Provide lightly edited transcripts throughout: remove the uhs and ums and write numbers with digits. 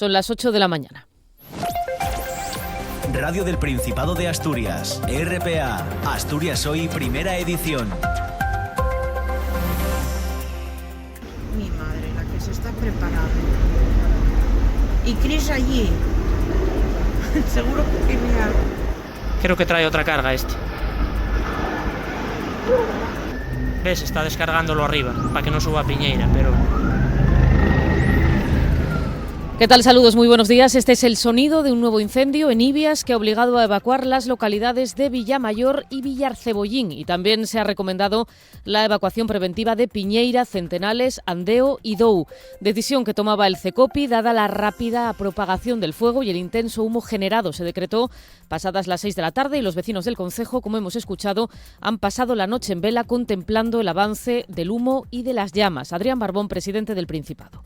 Son las 8 de la mañana. Radio del Principado de Asturias, RPA, Asturias Hoy, primera edición. Mi madre, la que se está preparando. Y Chris allí. Seguro que tiene algo. Creo que trae otra carga este. ¿Ves? Está descargándolo arriba, para que no suba a Piñeira, pero... ¿Qué tal? Saludos, muy buenos días. Este es el sonido de un nuevo incendio en Ibias que ha obligado a evacuar las localidades de Villamayor y Villarcebollín, y también se ha recomendado la evacuación preventiva de Piñeira, Centenales, Andeo y Dou. Decisión que tomaba el CECOPI dada la rápida propagación del fuego y el intenso humo generado. Se decretó pasadas las 6 de la tarde y los vecinos del concejo, como hemos escuchado, han pasado la noche en vela contemplando el avance del humo y de las llamas. Adrián Barbón, presidente del Principado.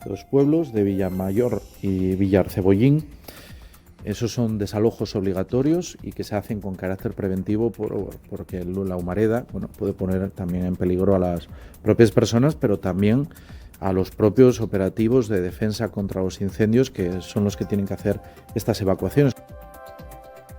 Los pueblos de Villamayor y Villarcebollín, esos son desalojos obligatorios y que se hacen con carácter preventivo porque la humareda puede poner también en peligro a las propias personas, pero también a los propios operativos de defensa contra los incendios, que son los que tienen que hacer estas evacuaciones.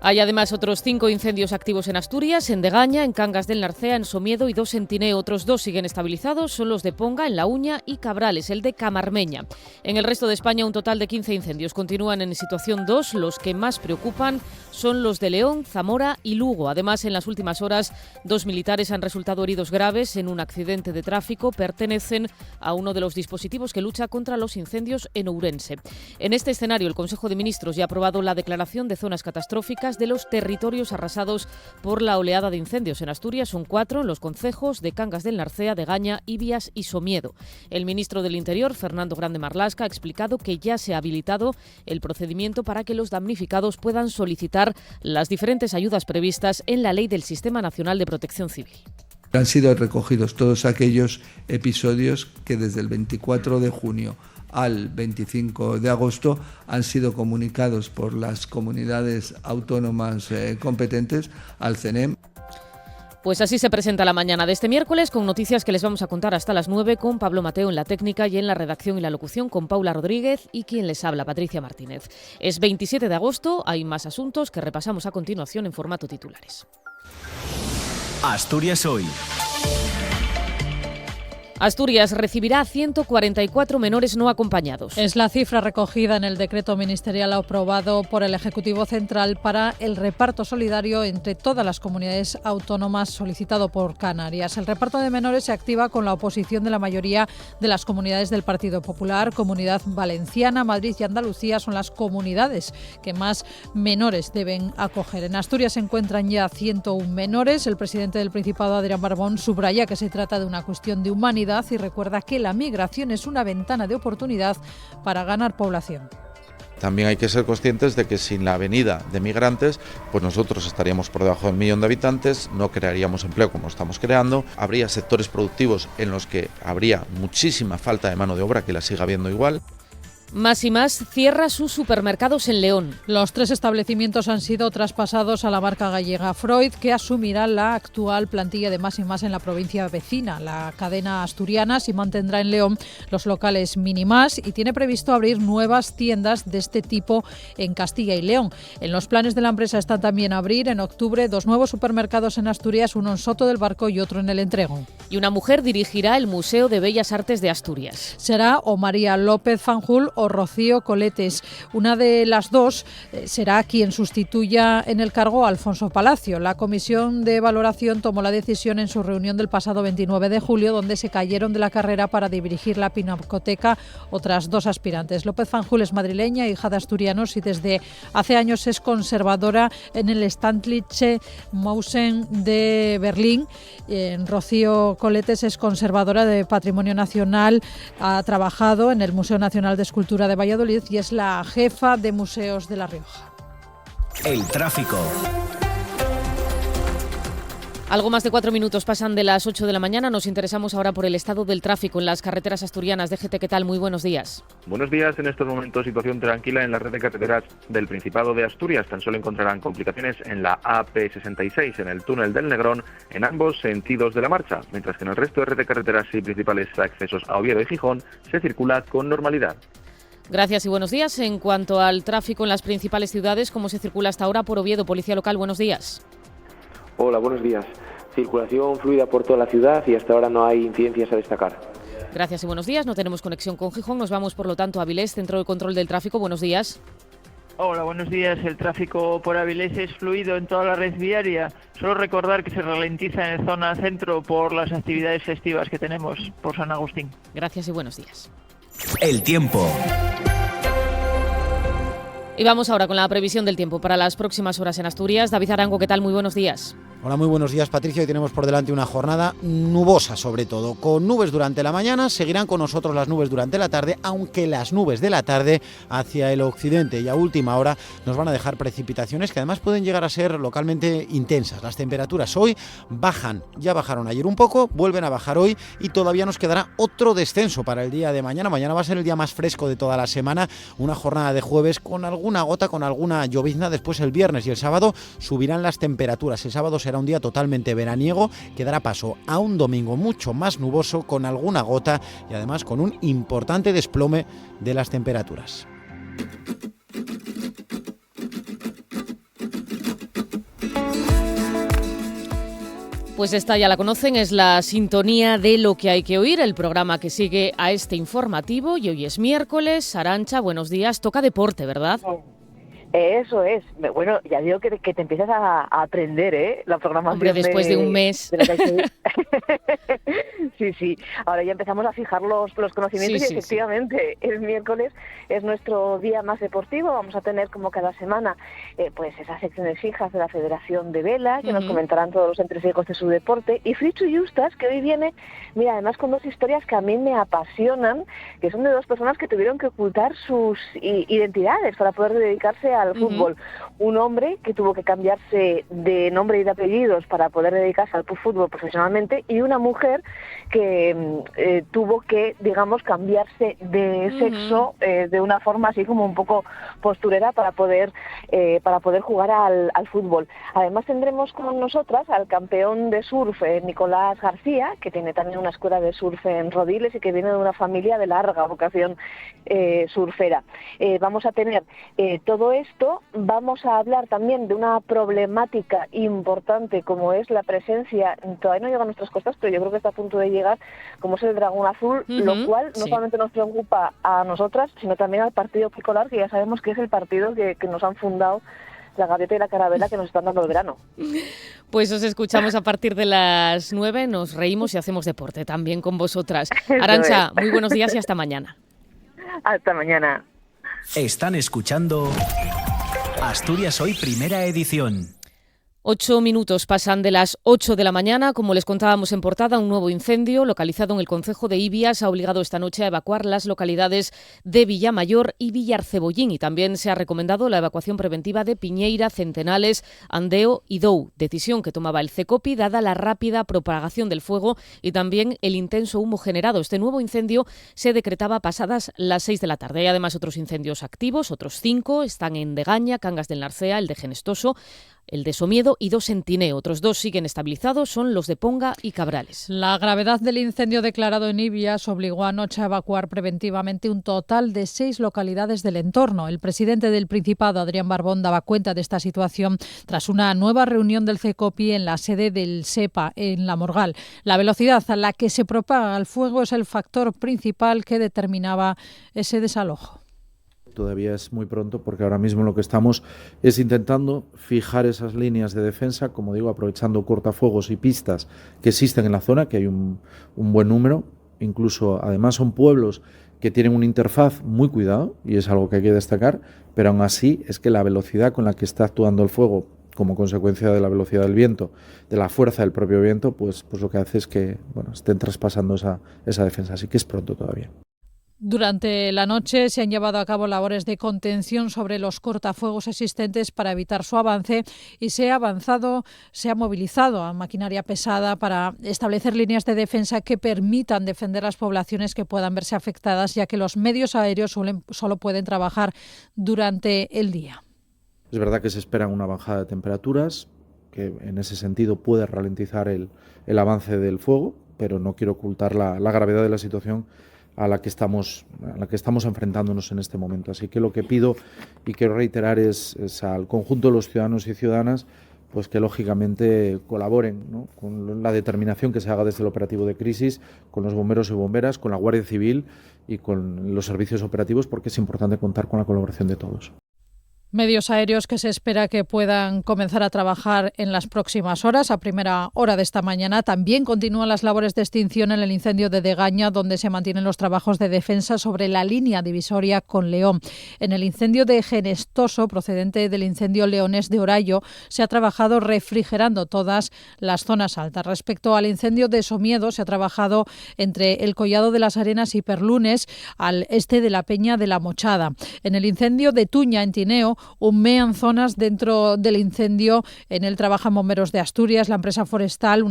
Hay además otros 5 incendios activos en Asturias, en Degaña, en Cangas del Narcea, en Somiedo y 2 en Tineo. Otros 2 siguen estabilizados, son los de Ponga, en La Uña y Cabrales, el de Camarmeña. En el resto de España un total de 15 incendios continúan en situación 2. Los que más preocupan son los de León, Zamora y Lugo. Además, en las últimas horas 2 militares han resultado heridos graves en un accidente de tráfico. Pertenecen a uno de los dispositivos que lucha contra los incendios en Ourense. En este escenario, el Consejo de Ministros ya ha aprobado la declaración de zonas catastróficas de los territorios arrasados por la oleada de incendios. En Asturias son 4 en los concejos de Cangas del Narcea, Degaña, Ibias y Somiedo. El ministro del Interior, Fernando Grande Marlaska, ha explicado que ya se ha habilitado el procedimiento para que los damnificados puedan solicitar las diferentes ayudas previstas en la Ley del Sistema Nacional de Protección Civil. Han sido recogidos todos aquellos episodios que desde el 24 de junio al 25 de agosto han sido comunicados por las comunidades autónomas competentes al CENEM. Pues así se presenta la mañana de este miércoles, con noticias que les vamos a contar hasta las 9, con Pablo Mateo en la técnica y en la redacción y la locución con Paula Rodríguez y quien les habla, Patricia Martínez. Es 27 de agosto, hay más asuntos que repasamos a continuación en formato titulares. Asturias Hoy. Asturias recibirá a 144 menores no acompañados. Es la cifra recogida en el decreto ministerial aprobado por el Ejecutivo Central para el reparto solidario entre todas las comunidades autónomas solicitado por Canarias. El reparto de menores se activa con la oposición de la mayoría de las comunidades del Partido Popular. Comunidad Valenciana, Madrid y Andalucía son las comunidades que más menores deben acoger. En Asturias se encuentran ya 101 menores. El presidente del Principado, Adrián Barbón, subraya que se trata de una cuestión de humanidad y recuerda que la migración es una ventana de oportunidad para ganar población. También hay que ser conscientes de que sin la venida de migrantes, pues nosotros estaríamos por debajo del 1 millón de habitantes, no crearíamos empleo como estamos creando, habría sectores productivos en los que habría muchísima falta de mano de obra, que la siga habiendo igual. Más y Más cierra sus supermercados en León. Los 3 establecimientos han sido traspasados a la marca gallega Freud, que asumirá la actual plantilla de Más y Más en la provincia vecina. La cadena asturiana sí mantendrá en León los locales Minimás y tiene previsto abrir nuevas tiendas de este tipo en Castilla y León. En los planes de la empresa están también abrir en octubre 2 nuevos supermercados en Asturias, uno en Soto del Barco y otro en El Entrego. Y una mujer dirigirá el Museo de Bellas Artes de Asturias. Será o María López Fanjul o Rocío Coletes. Una de las dos será quien sustituya en el cargo a Alfonso Palacio. La comisión de valoración tomó la decisión en su reunión del pasado 29 de julio, donde se cayeron de la carrera para dirigir la Pinacoteca otras 2 aspirantes. López Fanjul es madrileña, hija de asturianos, y desde hace años es conservadora en el Staatliche Museen de Berlín. Rocío Coletes es conservadora de Patrimonio Nacional, ha trabajado en el Museo Nacional de Escultura de Valladolid y es la jefa de museos de La Rioja. El tráfico. Algo más de 4 minutos pasan de las 8 de la mañana. Nos interesamos ahora por el estado del tráfico en las carreteras asturianas. DGT, ¿qué tal? Muy buenos días. Buenos días. En estos momentos situación tranquila en la red de carreteras del Principado de Asturias. Tan solo encontrarán complicaciones en la AP66, en el túnel del Negrón, en ambos sentidos de la marcha, mientras que en el resto de red de carreteras y principales accesos a Oviedo y Gijón se circula con normalidad. Gracias y buenos días. En cuanto al tráfico en las principales ciudades, ¿cómo se circula hasta ahora por Oviedo? Policía Local, buenos días. Hola, buenos días. Circulación fluida por toda la ciudad y hasta ahora no hay incidencias a destacar. Gracias y buenos días. No tenemos conexión con Gijón. Nos vamos, por lo tanto, a Avilés, Centro de Control del Tráfico. Buenos días. Hola, buenos días. El tráfico por Avilés es fluido en toda la red viaria. Solo recordar que se ralentiza en zona centro por las actividades festivas que tenemos por San Agustín. Gracias y buenos días. El tiempo. Y vamos ahora con la previsión del tiempo para las próximas horas en Asturias. David Arango, ¿qué tal? Muy buenos días. Hola, muy buenos días, Patricia. Hoy tenemos por delante una jornada nubosa, sobre todo, con nubes durante la mañana. Seguirán con nosotros las nubes durante la tarde, aunque las nubes de la tarde hacia el occidente y a última hora nos van a dejar precipitaciones que además pueden llegar a ser localmente intensas. Las temperaturas hoy bajan, ya bajaron ayer un poco, vuelven a bajar hoy y todavía nos quedará otro descenso para el día de mañana. Mañana va a ser el día más fresco de toda la semana, una jornada de jueves con alguna gota, con alguna llovizna. Después el viernes y el sábado subirán las temperaturas. El sábado será un día totalmente veraniego que dará paso a un domingo mucho más nuboso con alguna gota y además con un importante desplome de las temperaturas. Pues esta ya la conocen, es la sintonía de Lo que hay que oír, el programa que sigue a este informativo, y hoy es miércoles. Arantxa, buenos días, toca deporte, ¿verdad? Eso es. Bueno, ya digo que te empiezas a aprender, ¿eh? La programación. Hombre, después de un mes. Sí. Ahora ya empezamos a fijar los conocimientos y efectivamente el miércoles es nuestro día más deportivo. Vamos a tener como cada semana pues esas secciones fijas de la Federación de Vela que nos comentarán todos los entresijos de su deporte. Y Frichu Justas, que hoy viene, mira, además con dos historias que a mí me apasionan, que son de dos personas que tuvieron que ocultar sus identidades para poder dedicarse al fútbol. Un hombre que tuvo que cambiarse de nombre y de apellidos para poder dedicarse al fútbol profesionalmente, y una mujer que tuvo que, digamos, cambiarse de sexo de una forma así como un poco posturera para poder jugar al fútbol. Además tendremos con nosotras al campeón de surf, Nicolás García, que tiene también una escuela de surf en Rodiles y que viene de una familia de larga vocación surfera. Vamos a tener todo esto. Vamos a hablar también de una problemática importante como es la presencia, todavía no llega a nuestras costas, pero yo creo que está a punto de llegar, como es el dragón azul, lo cual no solamente nos preocupa a nosotras, sino también al partido Picolar, que ya sabemos que es el partido que nos han fundado la Gaviota y la Carabela, que nos están dando el verano. Pues os escuchamos a partir de las 9, nos reímos y hacemos deporte también con vosotras. Arantxa, muy buenos días y hasta mañana. Hasta mañana. Están escuchando Asturias Hoy, primera edición. 8 minutos pasan de las 8 de la mañana. Como les contábamos en portada, un nuevo incendio localizado en el concejo de Ibias ha obligado esta noche a evacuar las localidades de Villamayor y Villarcebollín, y también se ha recomendado la evacuación preventiva de Piñeira, Centenales, Andeo y Dou, decisión que tomaba el CECOPI dada la rápida propagación del fuego y también el intenso humo generado. Este nuevo incendio se decretaba pasadas las 6 de la tarde. Hay además otros incendios activos, otros 5 están en Degaña, Cangas del Narcea, el de Genestoso, el de Somiedo y 2 en Tineo. Otros 2 siguen estabilizados, son los de Ponga y Cabrales. La gravedad del incendio declarado en Ibias obligó anoche a evacuar preventivamente un total de 6 localidades del entorno. El presidente del Principado, Adrián Barbón, daba cuenta de esta situación tras una nueva reunión del CECOPI en la sede del SEPA, en La Morgal. La velocidad a la que se propaga el fuego es el factor principal que determinaba ese desalojo. Todavía es muy pronto porque ahora mismo lo que estamos es intentando fijar esas líneas de defensa, como digo, aprovechando cortafuegos y pistas que existen en la zona, que hay un buen número. Incluso, además, son pueblos que tienen una interfaz muy cuidado y es algo que hay que destacar, pero aún así es que la velocidad con la que está actuando el fuego, como consecuencia de la velocidad del viento, de la fuerza del propio viento, pues lo que hace es que estén traspasando esa defensa. Así que es pronto todavía. Durante la noche se han llevado a cabo labores de contención sobre los cortafuegos existentes para evitar su avance y se ha movilizado a maquinaria pesada para establecer líneas de defensa que permitan defender las poblaciones que puedan verse afectadas, ya que los medios aéreos solo pueden trabajar durante el día. Es verdad que se espera una bajada de temperaturas, que en ese sentido puede ralentizar el avance del fuego, pero no quiero ocultar la gravedad de la situación a la que estamos enfrentándonos en este momento. Así que lo que pido y quiero reiterar es al conjunto de los ciudadanos y ciudadanas pues que lógicamente colaboren, ¿no?, con la determinación que se haga desde el operativo de crisis, con los bomberos y bomberas, con la Guardia Civil y con los servicios operativos, porque es importante contar con la colaboración de todos. Medios aéreos que se espera que puedan comenzar a trabajar en las próximas horas. A primera hora de esta mañana también continúan las labores de extinción en el incendio de Degaña, donde se mantienen los trabajos de defensa sobre la línea divisoria con León. En el incendio de Genestoso, procedente del incendio leonés de Orayo, se ha trabajado refrigerando todas las zonas altas. Respecto al incendio de Somiedo, se ha trabajado entre el Collado de las Arenas y Perlunes, al este de la Peña de la Mochada. En el incendio de Tuña, en Tineo, humean zonas dentro del incendio. En él trabajan bomberos de Asturias, una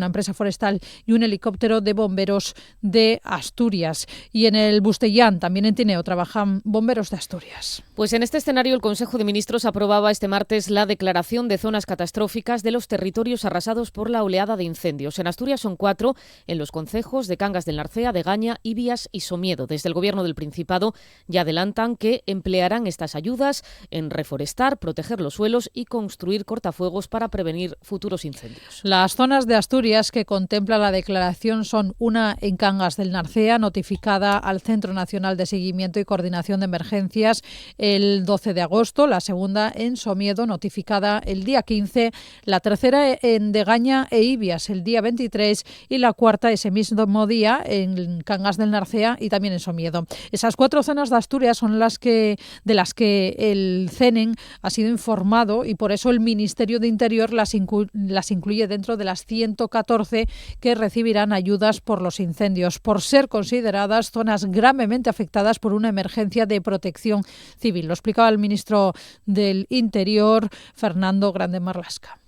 empresa forestal y un helicóptero de bomberos de Asturias. Y en el Bustellán, también en Tineo, trabajan bomberos de Asturias. Pues en este escenario el Consejo de Ministros aprobaba este martes la declaración de zonas catastróficas de los territorios arrasados por la oleada de incendios. En Asturias son 4, en los concejos de Cangas del Narcea, Degaña, Ibias y Somiedo. Desde el Gobierno del Principado ya adelantan que emplearán estas ayudas en reforestar, proteger los suelos y construir cortafuegos para prevenir futuros incendios. Las zonas de Asturias que contempla la declaración son una en Cangas del Narcea, notificada al Centro Nacional de Seguimiento y Coordinación de Emergencias el 12 de agosto, la segunda en Somiedo, notificada el día 15, la tercera en Degaña e Ibias el día 23 y la cuarta ese mismo día en Cangas del Narcea y también en Somiedo. Esas 4 zonas de Asturias son de las que el CENEN ha sido informado y por eso el Ministerio de Interior las incluye dentro de las 114 que recibirán ayudas por los incendios, por ser consideradas zonas gravemente afectadas por una emergencia de protección civil. Lo explicaba el ministro del Interior, Fernando Grande Marlasca.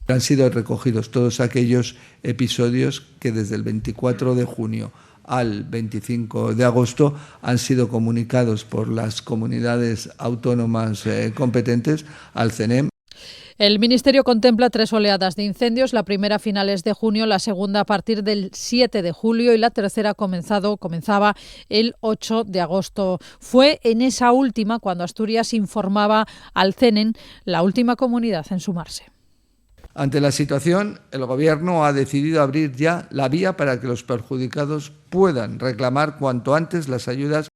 Han sido recogidos todos aquellos episodios que desde el 24 de junio al 25 de agosto han sido comunicados por las comunidades autónomas competentes al CENEM. El Ministerio contempla 3 oleadas de incendios, la primera a finales de junio, la segunda a partir del 7 de julio y la tercera comenzaba el 8 de agosto. Fue en esa última cuando Asturias informaba al CENEN, la última comunidad en sumarse. Ante la situación, el Gobierno ha decidido abrir ya la vía para que los perjudicados puedan reclamar cuanto antes las ayudas.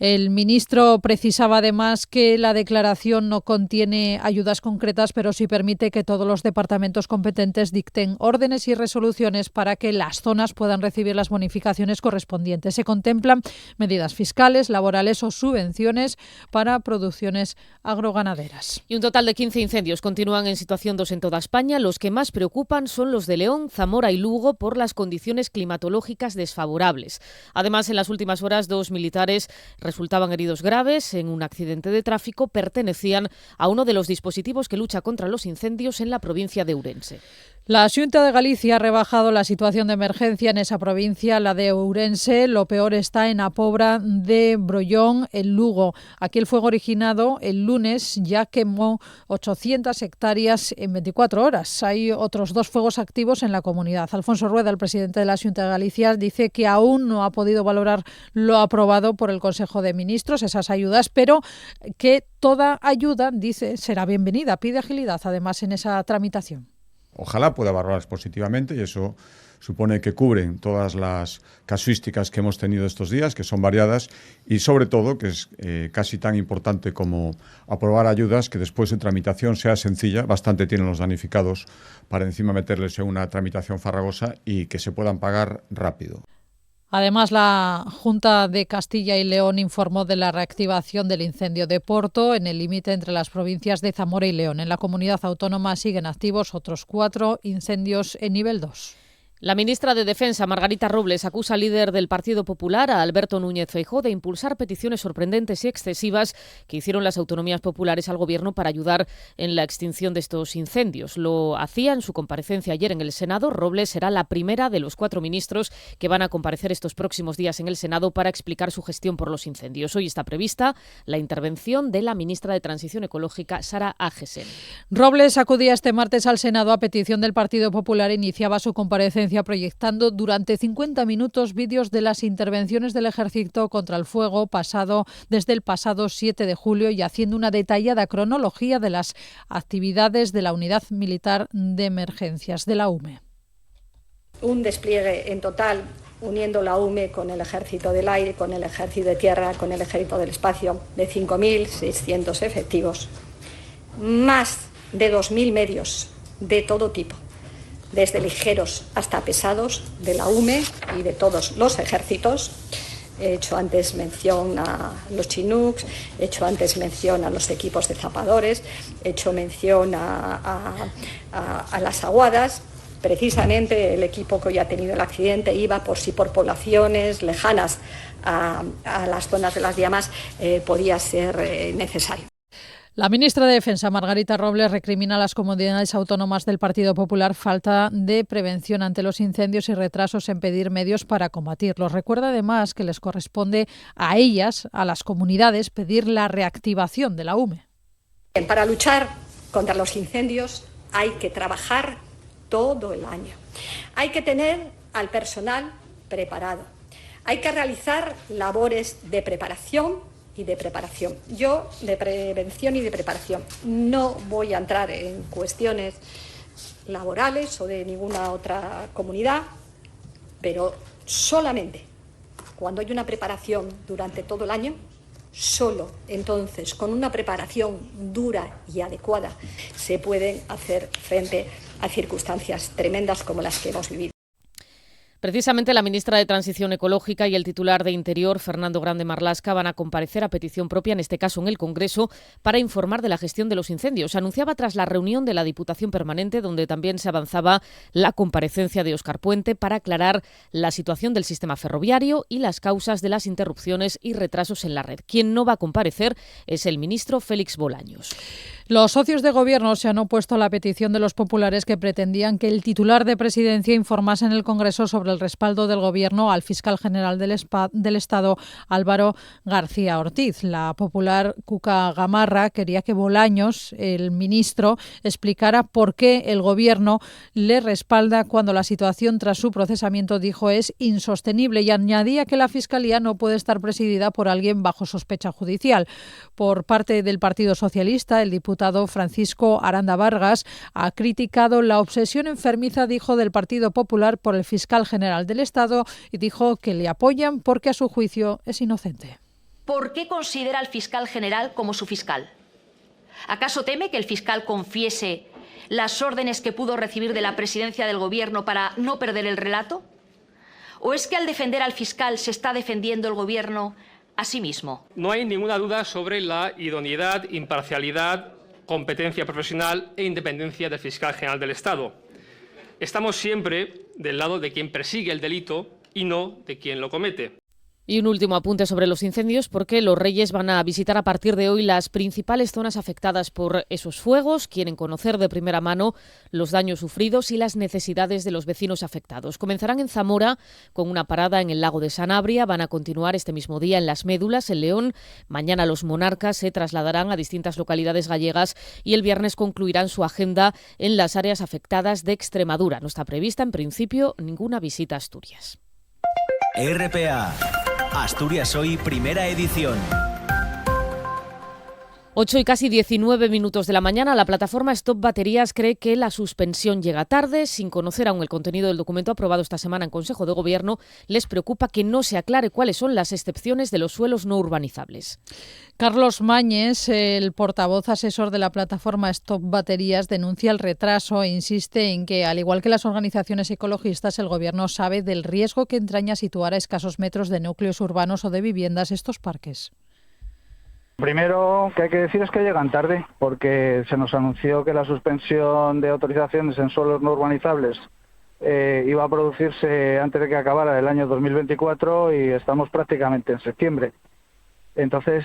El ministro precisaba además que la declaración no contiene ayudas concretas, pero sí permite que todos los departamentos competentes dicten órdenes y resoluciones para que las zonas puedan recibir las bonificaciones correspondientes. Se contemplan medidas fiscales, laborales o subvenciones para producciones agroganaderas. Y un total de 15 incendios continúan en situación 2 en toda España. Los que más preocupan son los de León, Zamora y Lugo por las condiciones climatológicas desfavorables. Además, en las últimas horas, 2 militares resultaban heridos graves en un accidente de tráfico. Pertenecían a uno de los dispositivos que lucha contra los incendios en la provincia de Ourense. La Xunta de Galicia ha rebajado la situación de emergencia en esa provincia, la de Ourense. Lo peor está en la Pobra de Brollón, en Lugo. Aquí el fuego originado el lunes ya quemó 800 hectáreas en 24 horas. Hay otros 2 fuegos activos en la comunidad. Alfonso Rueda, el presidente de la Xunta de Galicia, dice que aún no ha podido valorar lo aprobado por el Consejo de Ministros, esas ayudas, pero que toda ayuda, dice, será bienvenida. Pide agilidad, además, en esa tramitación. Ojalá pueda valorarlas positivamente y eso supone que cubren todas las casuísticas que hemos tenido estos días, que son variadas y sobre todo, que es casi tan importante como aprobar ayudas, que después en tramitación sea sencilla, bastante tienen los damnificados para encima meterles en una tramitación farragosa y que se puedan pagar rápido. Además, la Junta de Castilla y León informó de la reactivación del incendio de Porto en el límite entre las provincias de Zamora y León. En la comunidad autónoma siguen activos otros 4 incendios en nivel 2. La ministra de Defensa, Margarita Robles, acusa al líder del Partido Popular, a Alberto Núñez Feijóo, de impulsar peticiones sorprendentes y excesivas que hicieron las autonomías populares al Gobierno para ayudar en la extinción de estos incendios. Lo hacía en su comparecencia ayer en el Senado. Robles será la primera de los 4 ministros que van a comparecer estos próximos días en el Senado para explicar su gestión por los incendios. Hoy está prevista la intervención de la ministra de Transición Ecológica, Sara Agesen. Robles acudía este martes al Senado a petición del Partido Popular e iniciaba su comparecencia Valencia, proyectando durante 50 minutos vídeos de las intervenciones del Ejército contra el fuego desde el pasado 7 de julio y haciendo una detallada cronología de las actividades de la Unidad Militar de Emergencias de la UME. Un despliegue en total, uniendo la UME con el Ejército del Aire, con el Ejército de Tierra, con el Ejército del Espacio, de 5.600 efectivos, más de 2.000 medios de todo tipo, desde ligeros hasta pesados, de la UME y de todos los ejércitos. He hecho antes mención a los Chinooks, he hecho antes mención a los equipos de zapadores, he hecho mención a las aguadas. Precisamente el equipo que hoy ha tenido el accidente iba por poblaciones lejanas a las zonas de las llamas podía ser necesario. La ministra de Defensa, Margarita Robles, recrimina a las comunidades autónomas del Partido Popular falta de prevención ante los incendios y retrasos en pedir medios para combatirlos. Recuerda además que les corresponde a ellas, a las comunidades, pedir la reactivación de la UME. Para luchar contra los incendios hay que trabajar todo el año. Hay que tener al personal preparado. Hay que realizar labores de preparación y de preparación. Yo, de prevención y de preparación, no voy a entrar en cuestiones laborales o de ninguna otra comunidad, pero solamente cuando hay una preparación durante todo el año, solo entonces, con una preparación dura y adecuada, se pueden hacer frente a circunstancias tremendas como las que hemos vivido. Precisamente la ministra de Transición Ecológica y el titular de Interior, Fernando Grande Marlaska, van a comparecer a petición propia, en este caso en el Congreso, para informar de la gestión de los incendios. Se anunciaba tras la reunión de la Diputación Permanente, donde también se avanzaba la comparecencia de Óscar Puente para aclarar la situación del sistema ferroviario y las causas de las interrupciones y retrasos en la red. Quien no va a comparecer es el ministro Félix Bolaños. Los socios de gobierno se han opuesto a la petición de los populares que pretendían que el titular de Presidencia informase en el Congreso sobre el respaldo del Gobierno al fiscal general del Estado, Álvaro García Ortiz. La popular Cuca Gamarra quería que Bolaños, el ministro, explicara por qué el Gobierno le respalda cuando la situación tras su procesamiento, dijo, es insostenible, y añadía que la Fiscalía no puede estar presidida por alguien bajo sospecha judicial. Por parte del Partido Socialista, el diputado Francisco Aranda Vargas ha criticado la obsesión enfermiza, dijo, del Partido Popular por el fiscal general del Estado y dijo que le apoyan porque a su juicio es inocente. ¿Por qué considera al fiscal general como su fiscal? ¿Acaso teme que el fiscal confiese las órdenes que pudo recibir de la presidencia del Gobierno para no perder el relato? ¿O es que al defender al fiscal se está defendiendo el Gobierno a sí mismo? No hay ninguna duda sobre la idoneidad, imparcialidad, competencia profesional e independencia del fiscal general del Estado. Estamos siempre del lado de quien persigue el delito y no de quien lo comete. Y un último apunte sobre los incendios, porque los Reyes van a visitar a partir de hoy las principales zonas afectadas por esos fuegos. Quieren conocer de primera mano los daños sufridos y las necesidades de los vecinos afectados. Comenzarán en Zamora con una parada en el lago de Sanabria. Van a continuar este mismo día en Las Médulas, en León. Mañana los monarcas se trasladarán a distintas localidades gallegas y el viernes concluirán su agenda en las áreas afectadas de Extremadura. No está prevista, en principio, ninguna visita a Asturias. RPA, Asturias Hoy, primera edición. 8 y casi 19 minutos de la mañana, la plataforma Stop Baterías cree que la suspensión llega tarde. Sin conocer aún el contenido del documento aprobado esta semana en Consejo de Gobierno, les preocupa que no se aclare cuáles son las excepciones de los suelos no urbanizables. Carlos Mañes, el portavoz asesor de la plataforma Stop Baterías, denuncia el retraso e insiste en que, al igual que las organizaciones ecologistas, el Gobierno sabe del riesgo que entraña situar a escasos metros de núcleos urbanos o de viviendas estos parques. Primero que hay que decir es que llegan tarde, porque se nos anunció que la suspensión de autorizaciones en suelos no urbanizables iba a producirse antes de que acabara el año 2024 y estamos prácticamente en septiembre. Entonces,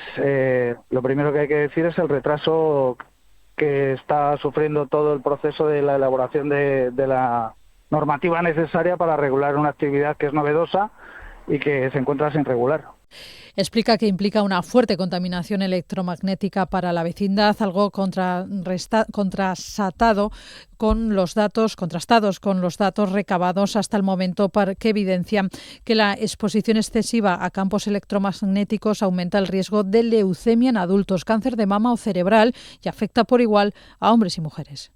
lo primero que hay que decir es el retraso que está sufriendo todo el proceso de la elaboración de la normativa necesaria para regular una actividad que es novedosa y que se encuentra sin regular. Explica que implica una fuerte contaminación electromagnética para la vecindad, algo contrastados con los datos recabados hasta el momento, que evidencian que la exposición excesiva a campos electromagnéticos aumenta el riesgo de leucemia en adultos, cáncer de mama o cerebral y afecta por igual a hombres y mujeres.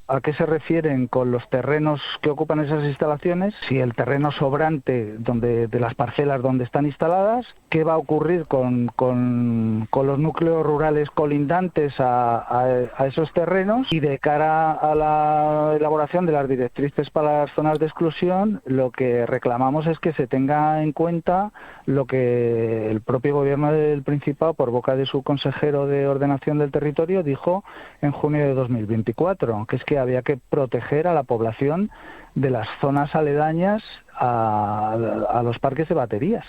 ¿A qué se refieren con los terrenos que ocupan esas instalaciones? Si el terreno sobrante de las parcelas donde están instaladas, ¿qué va a ocurrir con los núcleos rurales colindantes a esos terrenos? Y de cara a la elaboración de las directrices para las zonas de exclusión, lo que reclamamos es que se tenga en cuenta lo que el propio Gobierno del Principado, por boca de su consejero de Ordenación del Territorio, dijo en junio de 2024, que es que había que proteger a la población de las zonas aledañas a los parques de baterías.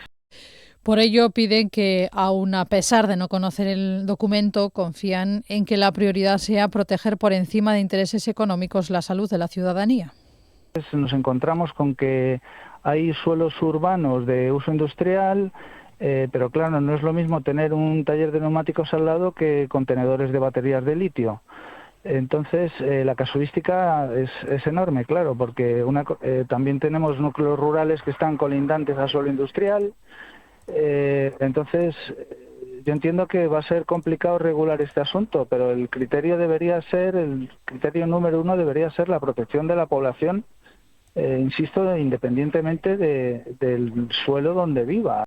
Por ello piden que, aun a pesar de no conocer el documento, confían en que la prioridad sea proteger por encima de intereses económicos la salud de la ciudadanía. Nos encontramos con que hay suelos urbanos de uso industrial, pero claro, no es lo mismo tener un taller de neumáticos al lado que contenedores de baterías de litio. Entonces, la casuística es enorme, claro, porque también tenemos núcleos rurales que están colindantes a suelo industrial. Entonces, yo entiendo que va a ser complicado regular este asunto, pero el criterio número uno debería ser la protección de la población, insisto, independientemente del suelo donde viva.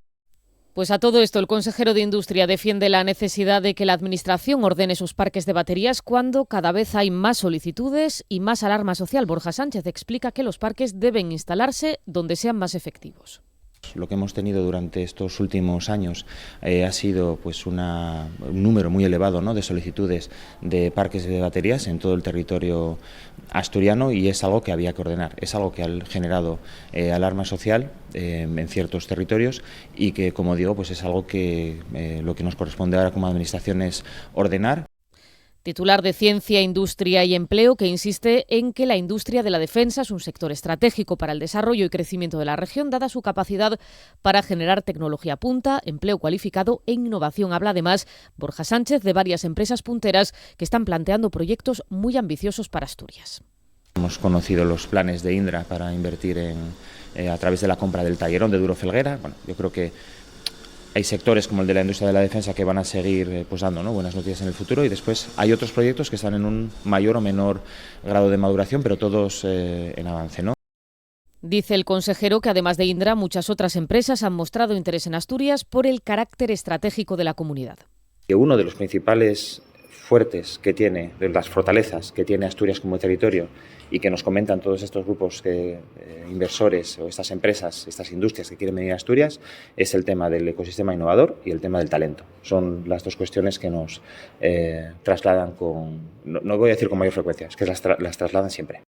Pues a todo esto, el consejero de Industria defiende la necesidad de que la Administración ordene sus parques de baterías cuando cada vez hay más solicitudes y más alarma social. Borja Sánchez explica que los parques deben instalarse donde sean más efectivos. Lo que hemos tenido durante estos últimos años ha sido pues un número muy elevado, ¿no?, de solicitudes de parques de baterías en todo el territorio asturiano, y es algo que había que ordenar, es algo que ha generado alarma social en ciertos territorios y que, como digo, pues es algo que lo que nos corresponde ahora como administración es ordenar. Titular de Ciencia, Industria y Empleo, que insiste en que la industria de la defensa es un sector estratégico para el desarrollo y crecimiento de la región, dada su capacidad para generar tecnología punta, empleo cualificado e innovación. Habla además Borja Sánchez de varias empresas punteras que están planteando proyectos muy ambiciosos para Asturias. Hemos conocido los planes de Indra para invertir a través de la compra del tallerón de Duro Felguera. Bueno, yo creo que hay sectores como el de la industria de la defensa que van a seguir pues dando, ¿no?, buenas noticias en el futuro, y después hay otros proyectos que están en un mayor o menor grado de maduración, pero todos en avance, ¿no? Dice el consejero que además de Indra, muchas otras empresas han mostrado interés en Asturias por el carácter estratégico de la comunidad. Uno de los principales fuertes que tiene, de las fortalezas que tiene Asturias como territorio, y que nos comentan todos estos grupos inversores o estas empresas, estas industrias que quieren venir a Asturias, es el tema del ecosistema innovador y el tema del talento. Son las dos cuestiones que nos trasladan no voy a decir con mayor frecuencia, es que las trasladan siempre.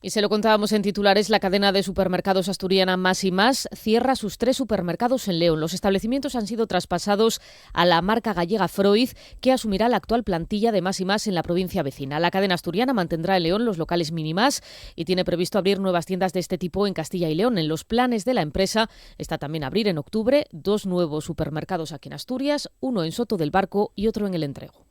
Y se lo contábamos en titulares, la cadena de supermercados asturiana Más y Más cierra sus 3 supermercados en León. Los establecimientos han sido traspasados a la marca gallega Freud, que asumirá la actual plantilla de Más y Más en la provincia vecina. La cadena asturiana mantendrá en León los locales Minimás y tiene previsto abrir nuevas tiendas de este tipo en Castilla y León. En los planes de la empresa está también abrir en octubre 2 nuevos supermercados aquí en Asturias, uno en Soto del Barco y otro en El Entrego.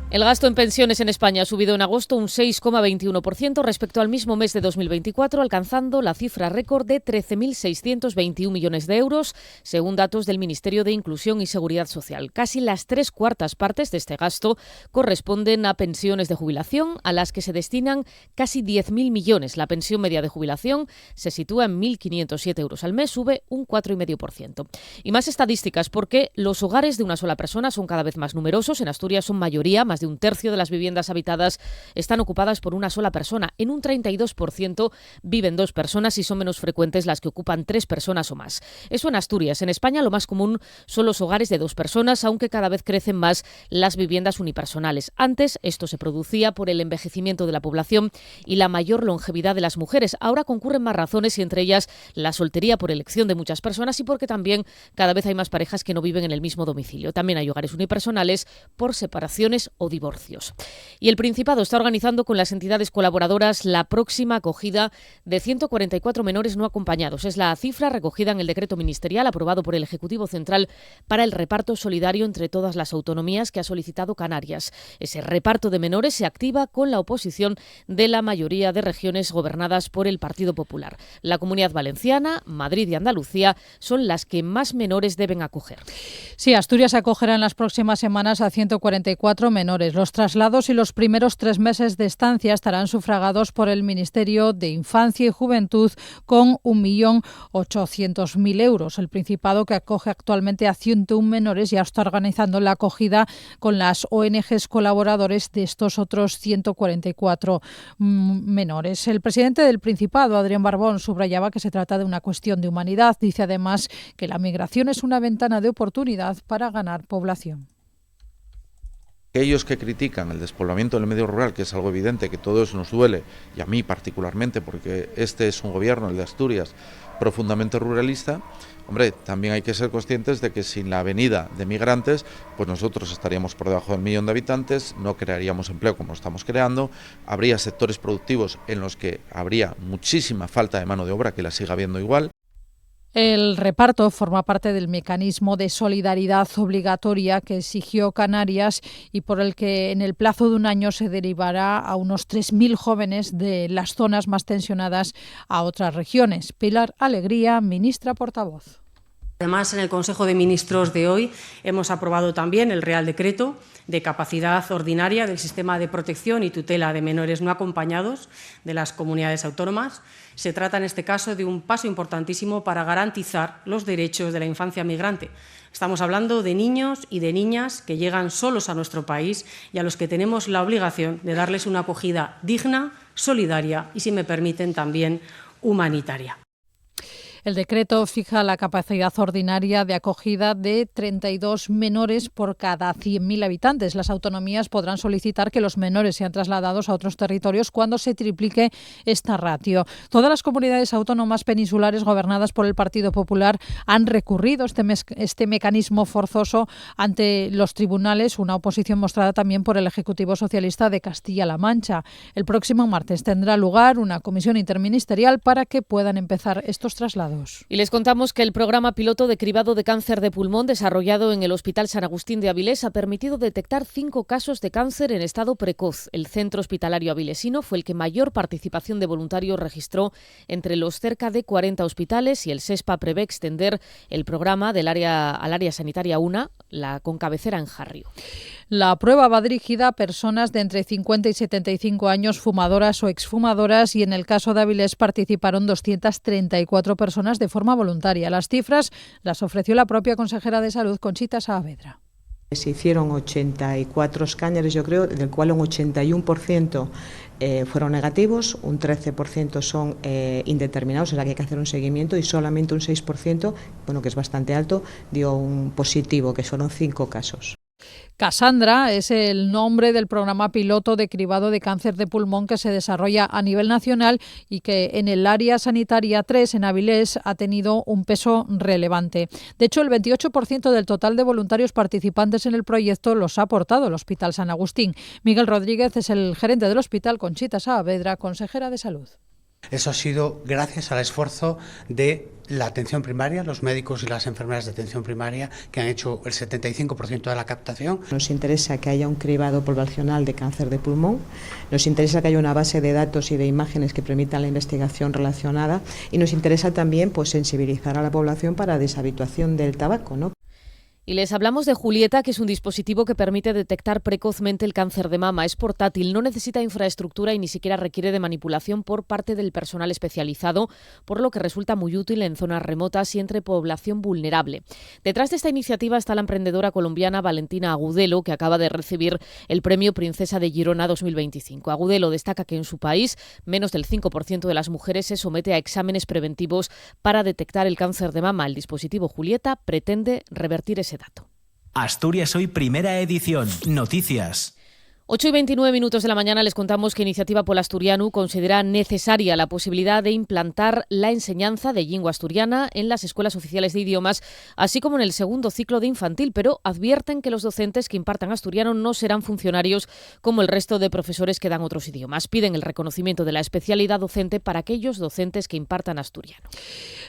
El gasto en pensiones en España ha subido en agosto un 6,21% respecto al mismo mes de 2024, alcanzando la cifra récord de 13.621 millones de euros, según datos del Ministerio de Inclusión y Seguridad Social. Casi las 3/4 partes de este gasto corresponden a pensiones de jubilación, a las que se destinan casi 10.000 millones. La pensión media de jubilación se sitúa en 1.507 euros al mes, sube un 4,5%. Y más estadísticas, porque los hogares de una sola persona son cada vez más numerosos. En Asturias son mayoría, más de un tercio de las viviendas habitadas están ocupadas por una sola persona. En un 32% viven 2 personas y son menos frecuentes las que ocupan 3 personas o más. Eso en Asturias. En España lo más común son los hogares de 2 personas, aunque cada vez crecen más las viviendas unipersonales. Antes esto se producía por el envejecimiento de la población y la mayor longevidad de las mujeres. Ahora concurren más razones, y entre ellas la soltería por elección de muchas personas, y porque también cada vez hay más parejas que no viven en el mismo domicilio. También hay hogares unipersonales por separaciones o o divorcios. Y el Principado está organizando con las entidades colaboradoras la próxima acogida de 144 menores no acompañados. Es la cifra recogida en el decreto ministerial aprobado por el Ejecutivo Central para el reparto solidario entre todas las autonomías que ha solicitado Canarias. Ese reparto de menores se activa con la oposición de la mayoría de regiones gobernadas por el Partido Popular. La Comunidad Valenciana, Madrid y Andalucía son las que más menores deben acoger. Sí, Asturias acogerá en las próximas semanas a 144 menores. Los traslados y los primeros 3 meses de estancia estarán sufragados por el Ministerio de Infancia y Juventud con 1.800.000 euros. El Principado, que acoge actualmente a 101 menores, ya está organizando la acogida con las ONGs colaboradores de estos otros 144 menores. El presidente del Principado, Adrián Barbón, subrayaba que se trata de una cuestión de humanidad. Dice además que la migración es una ventana de oportunidad para ganar población. Aquellos que critican el despoblamiento del medio rural, que es algo evidente, que todo eso nos duele, y a mí particularmente, porque este es un gobierno, el de Asturias, profundamente ruralista, hombre, también hay que ser conscientes de que sin la venida de migrantes, pues nosotros estaríamos por debajo del 1 millón de habitantes, no crearíamos empleo como estamos creando, habría sectores productivos en los que habría muchísima falta de mano de obra, que la siga habiendo igual. El reparto forma parte del mecanismo de solidaridad obligatoria que exigió Canarias y por el que en el plazo de un año se derivará a unos 3.000 jóvenes de las zonas más tensionadas a otras regiones. Pilar Alegría, ministra portavoz. Además, en el Consejo de Ministros de hoy hemos aprobado también el Real Decreto de capacidad ordinaria del sistema de protección y tutela de menores no acompañados de las comunidades autónomas. Se trata en este caso de un paso importantísimo para garantizar los derechos de la infancia migrante. Estamos hablando de niños y de niñas que llegan solos a nuestro país y a los que tenemos la obligación de darles una acogida digna, solidaria y, si me permiten, también humanitaria. El decreto fija la capacidad ordinaria de acogida de 32 menores por cada 100.000 habitantes. Las autonomías podrán solicitar que los menores sean trasladados a otros territorios cuando se triplique esta ratio. Todas las comunidades autónomas peninsulares gobernadas por el Partido Popular han recurrido este mecanismo forzoso ante los tribunales, una oposición mostrada también por el Ejecutivo Socialista de Castilla-La Mancha. El próximo martes tendrá lugar una comisión interministerial para que puedan empezar estos traslados. Y les contamos que el programa piloto de cribado de cáncer de pulmón desarrollado en el Hospital San Agustín de Avilés ha permitido detectar 5 casos de cáncer en estado precoz. El centro hospitalario avilesino fue el que mayor participación de voluntarios registró entre los cerca de 40 hospitales y el SESPA prevé extender el programa al área sanitaria 1, con cabecera en Jarrio. La prueba va dirigida a personas de entre 50 y 75 años, fumadoras o exfumadoras, y en el caso de Avilés participaron 234 personas de forma voluntaria. Las cifras las ofreció la propia consejera de Salud, Conchita Saavedra. Se hicieron 84 escáneres, yo creo, del cual un 81% fueron negativos, un 13% son indeterminados, o sea que hay que hacer un seguimiento, y solamente un 6%, bueno, que es bastante alto, dio un positivo, que fueron 5 casos. Cassandra es el nombre del programa piloto de cribado de cáncer de pulmón que se desarrolla a nivel nacional y que en el área sanitaria 3 en Avilés ha tenido un peso relevante. De hecho, el 28% del total de voluntarios participantes en el proyecto los ha aportado el Hospital San Agustín. Miguel Rodríguez es el gerente del hospital, Conchita Saavedra, consejera de Salud. Eso ha sido gracias al esfuerzo de la atención primaria, los médicos y las enfermeras de atención primaria, que han hecho el 75% de la captación. Nos interesa que haya un cribado poblacional de cáncer de pulmón, nos interesa que haya una base de datos y de imágenes que permitan la investigación relacionada, y nos interesa también sensibilizar a la población para la deshabituación del tabaco, ¿no? Y les hablamos de Julieta, que es un dispositivo que permite detectar precozmente el cáncer de mama. Es portátil, no necesita infraestructura y ni siquiera requiere de manipulación por parte del personal especializado, por lo que resulta muy útil en zonas remotas y entre población vulnerable. Detrás de esta iniciativa está la emprendedora colombiana Valentina Agudelo, que acaba de recibir el premio Princesa de Girona 2025. Agudelo destaca que en su país menos del 5% de las mujeres se somete a exámenes preventivos para detectar el cáncer de mama. El dispositivo Julieta pretende revertir ese dato. Asturias Hoy, primera edición. Noticias. 8:29 de la mañana les contamos que Iniciativa Pola Asturianu considera necesaria la posibilidad de implantar la enseñanza de lengua asturiana en las escuelas oficiales de idiomas, así como en el segundo ciclo de infantil, pero advierten que los docentes que impartan asturiano no serán funcionarios como el resto de profesores que dan otros idiomas. Piden el reconocimiento de la especialidad docente para aquellos docentes que impartan asturiano.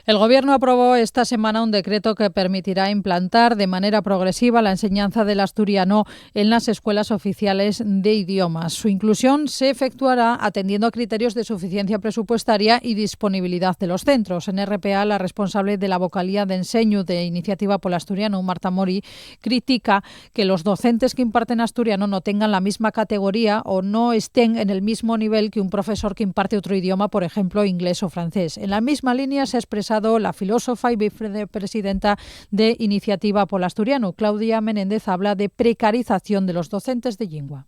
El Gobierno aprobó esta semana un decreto que permitirá implantar de manera progresiva la enseñanza del asturiano en las escuelas oficiales de idiomas. Su inclusión se efectuará atendiendo a criterios de suficiencia presupuestaria y disponibilidad de los centros. En RPA, la responsable de la vocalía de enseño de Iniciativa Pola Asturianu, Marta Mori, critica que los docentes que imparten asturiano no tengan la misma categoría o no estén en el mismo nivel que un profesor que imparte otro idioma, por ejemplo, inglés o francés. En la misma línea se ha expresado la filósofa y vicepresidenta de Iniciativa Pola Asturianu, Claudia Menéndez, habla de precarización de los docentes de lengua.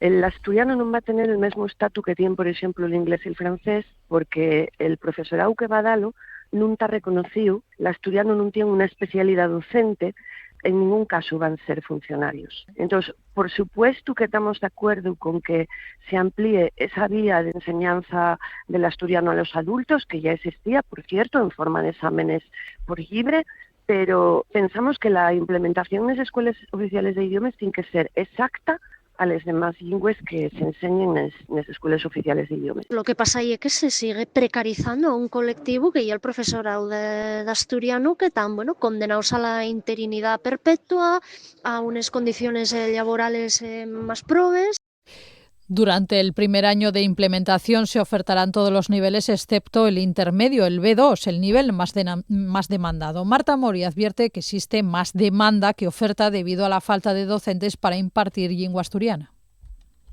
El asturiano non va a tener el mesmo estatus que tienen, por exemplo, el inglés e el francés, porque el profesorado que va a dalo non está reconocido, el asturiano non tiene una especialidad docente, en ningún caso van a ser funcionarios. Entonces, por supuesto que estamos de acuerdo con que se amplíe esa vía de enseñanza del asturiano a los adultos, que ya existía, por cierto, en forma de exámenes por libre, pero pensamos que la implementación en las escuelas oficiales de idiomas tiene que ser exacta a las demás lingües que se enseñen en las escuelas oficiales de idiomas. Lo que pasa ahí es que se sigue precarizando a un colectivo que ya el profesorado de asturiano que están condenados a la interinidad perpetua, a unas condiciones laborales más probes. Durante el primer año de implementación se ofertarán todos los niveles excepto el intermedio, el B2, el nivel más demandado. Marta Mori advierte que existe más demanda que oferta debido a la falta de docentes para impartir lengua asturiana.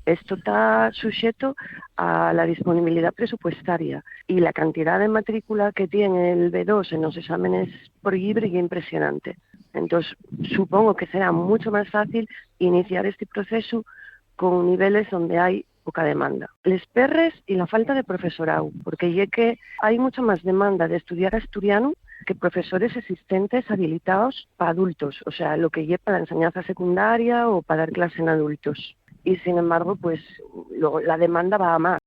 Esto está sujeto a la disponibilidad presupuestaria y la cantidad de matrícula que tiene el B2 en los exámenes por libre es impresionante. Entonces, supongo que será mucho más fácil iniciar este proceso con niveles donde hay poca demanda. Les perres y la falta de profesorado, porque ya que hay mucha más demanda de estudiar asturiano que profesores existentes habilitados para adultos, o sea, lo que lleva la enseñanza secundaria o para dar clase en adultos. Y sin embargo, pues la demanda va a más.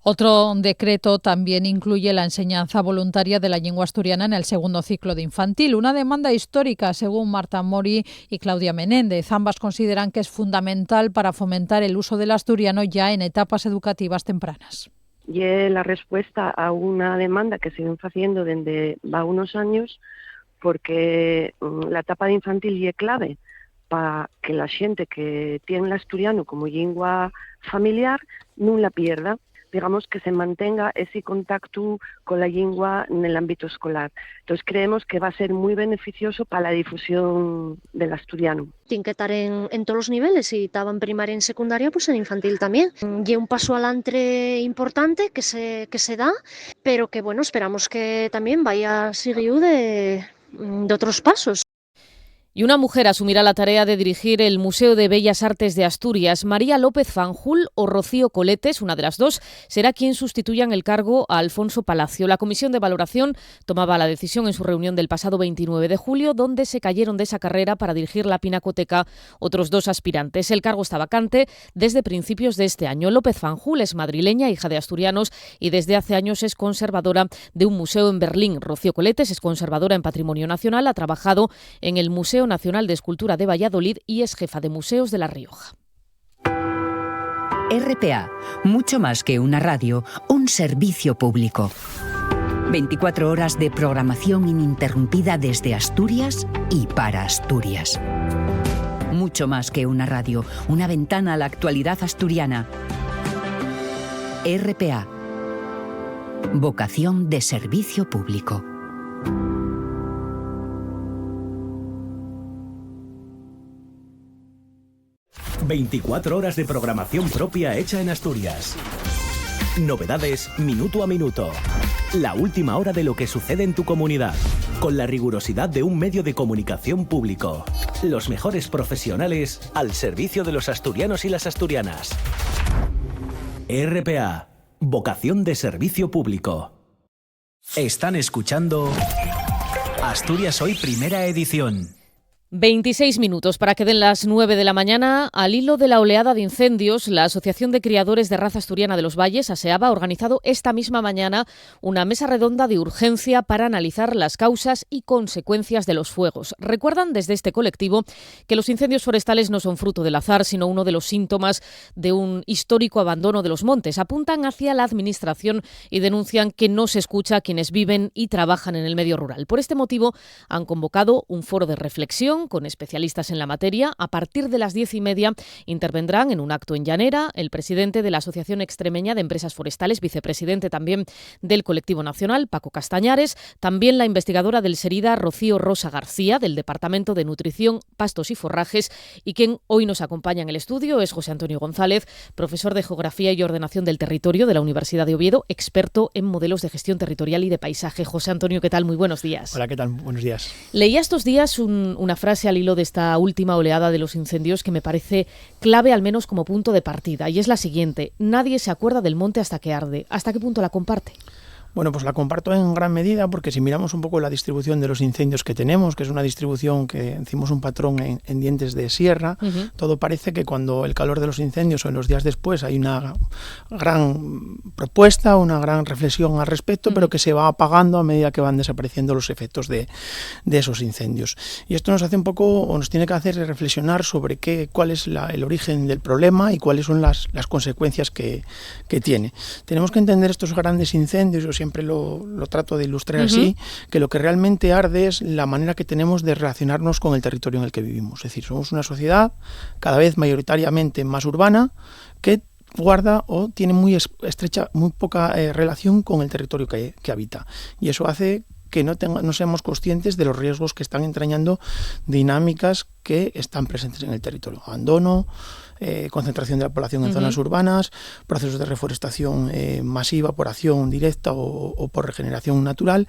Otro decreto también incluye la enseñanza voluntaria de la lengua asturiana en el segundo ciclo de infantil, una demanda histórica, según Marta Mori y Claudia Menéndez. Ambas consideran que es fundamental para fomentar el uso del asturiano ya en etapas educativas tempranas. Y la respuesta a una demanda que siguen haciendo desde unos años, porque la etapa de infantil es clave para que la gente que tiene el asturiano como lengua familiar no la pierda. Digamos, que se mantenga ese contacto con la lengua en el ámbito escolar. Entonces creemos que va a ser muy beneficioso para la difusión del asturiano. Tiene que estar en todos los niveles, si estaba en primaria y en secundaria, pues en infantil también. Y un paso adelante importante que se da, pero que bueno, esperamos que también vaya seguido de otros pasos. Y una mujer asumirá la tarea de dirigir el Museo de Bellas Artes de Asturias. María López Fanjul o Rocío Coletes, una de las dos, será quien sustituya en el cargo a Alfonso Palacio. La comisión de valoración tomaba la decisión en su reunión del pasado 29 de julio, donde se cayeron de esa carrera para dirigir la Pinacoteca otros dos aspirantes. El cargo está vacante desde principios de este año. López Fanjul es madrileña, hija de asturianos, y desde hace años es conservadora de un museo en Berlín. Rocío Coletes es conservadora en Patrimonio Nacional, ha trabajado en el Museo Nacional de Escultura de Valladolid y es jefa de museos de La Rioja. RPA, mucho más que una radio, un servicio público. 24 horas de programación ininterrumpida desde Asturias y para Asturias. Mucho más que una radio, una ventana a la actualidad asturiana. RPA, vocación de servicio público. ...24 horas de programación propia hecha en Asturias. Novedades minuto a minuto. La última hora de lo que sucede en tu comunidad. Con la rigurosidad de un medio de comunicación público. Los mejores profesionales al servicio de los asturianos y las asturianas. RPA. Vocación de servicio público. Están escuchando Asturias Hoy Primera Edición. 26 minutos para que den las 9 de la mañana. Al hilo de la oleada de incendios, la Asociación de Criadores de Raza Asturiana de los Valles, ASEAVA, ha organizado esta misma mañana una mesa redonda de urgencia para analizar las causas y consecuencias de los fuegos. Recuerdan desde este colectivo que los incendios forestales no son fruto del azar, sino uno de los síntomas de un histórico abandono de los montes. Apuntan hacia la Administración y denuncian que no se escucha a quienes viven y trabajan en el medio rural. Por este motivo, han convocado un foro de reflexión con especialistas en la materia. A partir de las 10:30 intervendrán en un acto en Llanera el presidente de la Asociación Extremeña de Empresas Forestales, vicepresidente también del Colectivo Nacional, Paco Castañares, también la investigadora del SERIDA, Rocío Rosa García, del Departamento de Nutrición, Pastos y Forrajes, y quien hoy nos acompaña en el estudio es José Antonio González, profesor de Geografía y Ordenación del Territorio de la Universidad de Oviedo, experto en modelos de gestión territorial y de paisaje. José Antonio, ¿qué tal? Muy buenos días. Hola, ¿qué tal? Buenos días. Leía estos días una frase al hilo de esta última oleada de los incendios que me parece clave, al menos como punto de partida, y es la siguiente: nadie se acuerda del monte hasta que arde. ¿Hasta qué punto la comparte? Bueno, pues la comparto en gran medida, porque si miramos un poco la distribución de los incendios que tenemos, que es una distribución que decimos un patrón en dientes de sierra, todo parece que cuando el calor de los incendios o en los días después hay una gran propuesta, una gran reflexión al respecto, pero que se va apagando a medida que van desapareciendo los efectos de esos incendios. Y esto nos hace un poco, o nos tiene que hacer reflexionar sobre cuál es el origen del problema y cuáles son las consecuencias que tiene. Tenemos que entender estos grandes incendios, yo siempre lo trato de ilustrar así, que lo que realmente arde es la manera que tenemos de relacionarnos con el territorio en el que vivimos. Es decir, somos una sociedad cada vez mayoritariamente más urbana que guarda o tiene muy estrecha, muy poca relación con el territorio que habita. Y eso hace que no seamos conscientes de los riesgos que están entrañando dinámicas que están presentes en el territorio. Abandono, concentración de la población en zonas urbanas, procesos de reforestación masiva por acción directa o por regeneración natural,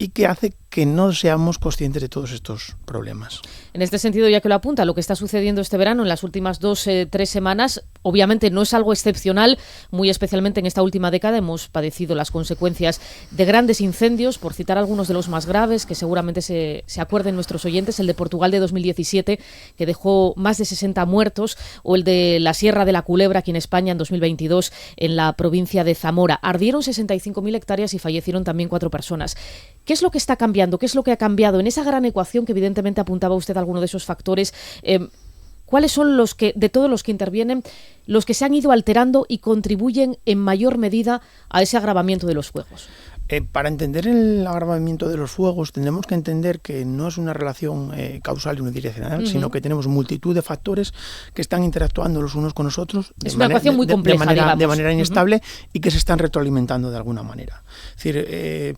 y que hace que no seamos conscientes de todos estos problemas. En este sentido, ya que lo apunta, lo que está sucediendo este verano en las últimas 2-3 semanas, obviamente no es algo excepcional. Muy especialmente en esta última década hemos padecido las consecuencias de grandes incendios. Por citar algunos de los más graves, que seguramente se acuerden nuestros oyentes, el de Portugal de 2017, que dejó más de 60 muertos, o el de la Sierra de la Culebra, aquí en España, en 2022, en la provincia de Zamora. Ardieron 65.000 hectáreas y fallecieron también 4 personas. ¿Qué es lo que está cambiando? ¿Qué es lo que ha cambiado en esa gran ecuación que evidentemente apuntaba usted a alguno de esos factores? ¿Cuáles son los que, de todos los que intervienen, los que se han ido alterando y contribuyen en mayor medida a ese agravamiento de los fuegos? Para entender el agravamiento de los fuegos tenemos que entender que no es una relación causal y unidireccional, sino que tenemos multitud de factores que están interactuando los unos con los otros es una ecuación muy compleja, de manera inestable y que se están retroalimentando de alguna manera. Es decir,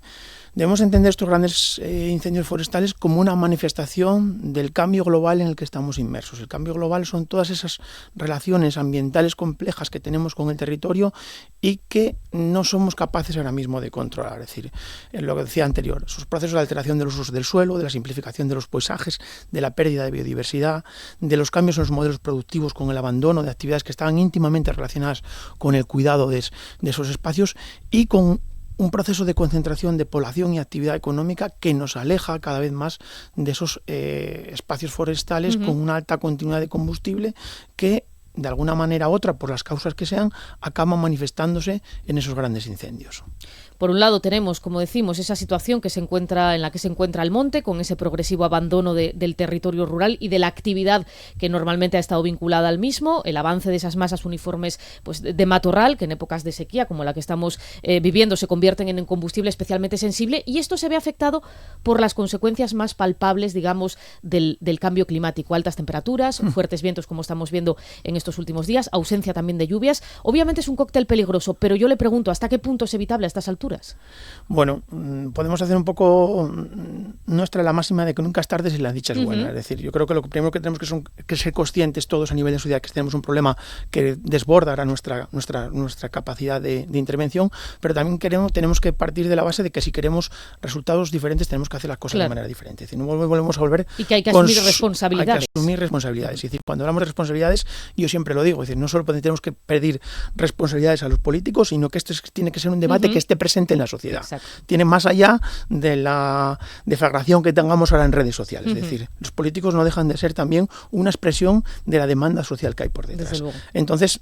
debemos entender estos grandes incendios forestales como una manifestación del cambio global en el que estamos inmersos. El cambio global son todas esas relaciones ambientales complejas que tenemos con el territorio y que no somos capaces ahora mismo de controlar. Es decir, lo que decía anterior, esos procesos de alteración de los usos del suelo, de la simplificación de los paisajes, de la pérdida de biodiversidad, de los cambios en los modelos productivos con el abandono de actividades que estaban íntimamente relacionadas con el cuidado de esos espacios y con un proceso de concentración de población y actividad económica que nos aleja cada vez más de esos espacios forestales con una alta continuidad de combustible que, de alguna manera u otra, por las causas que sean, acaban manifestándose en esos grandes incendios. Por un lado tenemos, como decimos, esa situación en la que se encuentra el monte, con ese progresivo abandono del territorio rural y de la actividad que normalmente ha estado vinculada al mismo, el avance de esas masas uniformes pues, de matorral, que en épocas de sequía, como la que estamos viviendo, se convierten en combustible especialmente sensible, y esto se ve afectado por las consecuencias más palpables, digamos, del cambio climático: altas temperaturas, fuertes vientos, como estamos viendo en estos últimos días, ausencia también de lluvias. Obviamente es un cóctel peligroso, pero yo le pregunto, ¿hasta qué punto es evitable a estas alturas? Bueno, podemos hacer un poco nuestra la máxima de que nunca es tarde si la dicha es buena. Es decir, yo creo que lo primero que tenemos que ser conscientes todos a nivel de sociedad, que tenemos un problema que desborda ahora nuestra capacidad de intervención, pero también tenemos que partir de la base de que si queremos resultados diferentes tenemos que hacer las cosas de manera diferente. Es decir, no volvemos a volver... Y que hay que asumir responsabilidades. Hay que asumir responsabilidades. Es decir, cuando hablamos de responsabilidades, yo siempre lo digo, es decir, no solo tenemos que pedir responsabilidades a los políticos, sino que este tiene que ser un debate que esté presente en la sociedad. Exacto. Tiene más allá de la deflagración que tengamos ahora en redes sociales. Es decir, los políticos no dejan de ser también una expresión de la demanda social que hay por detrás. Entonces,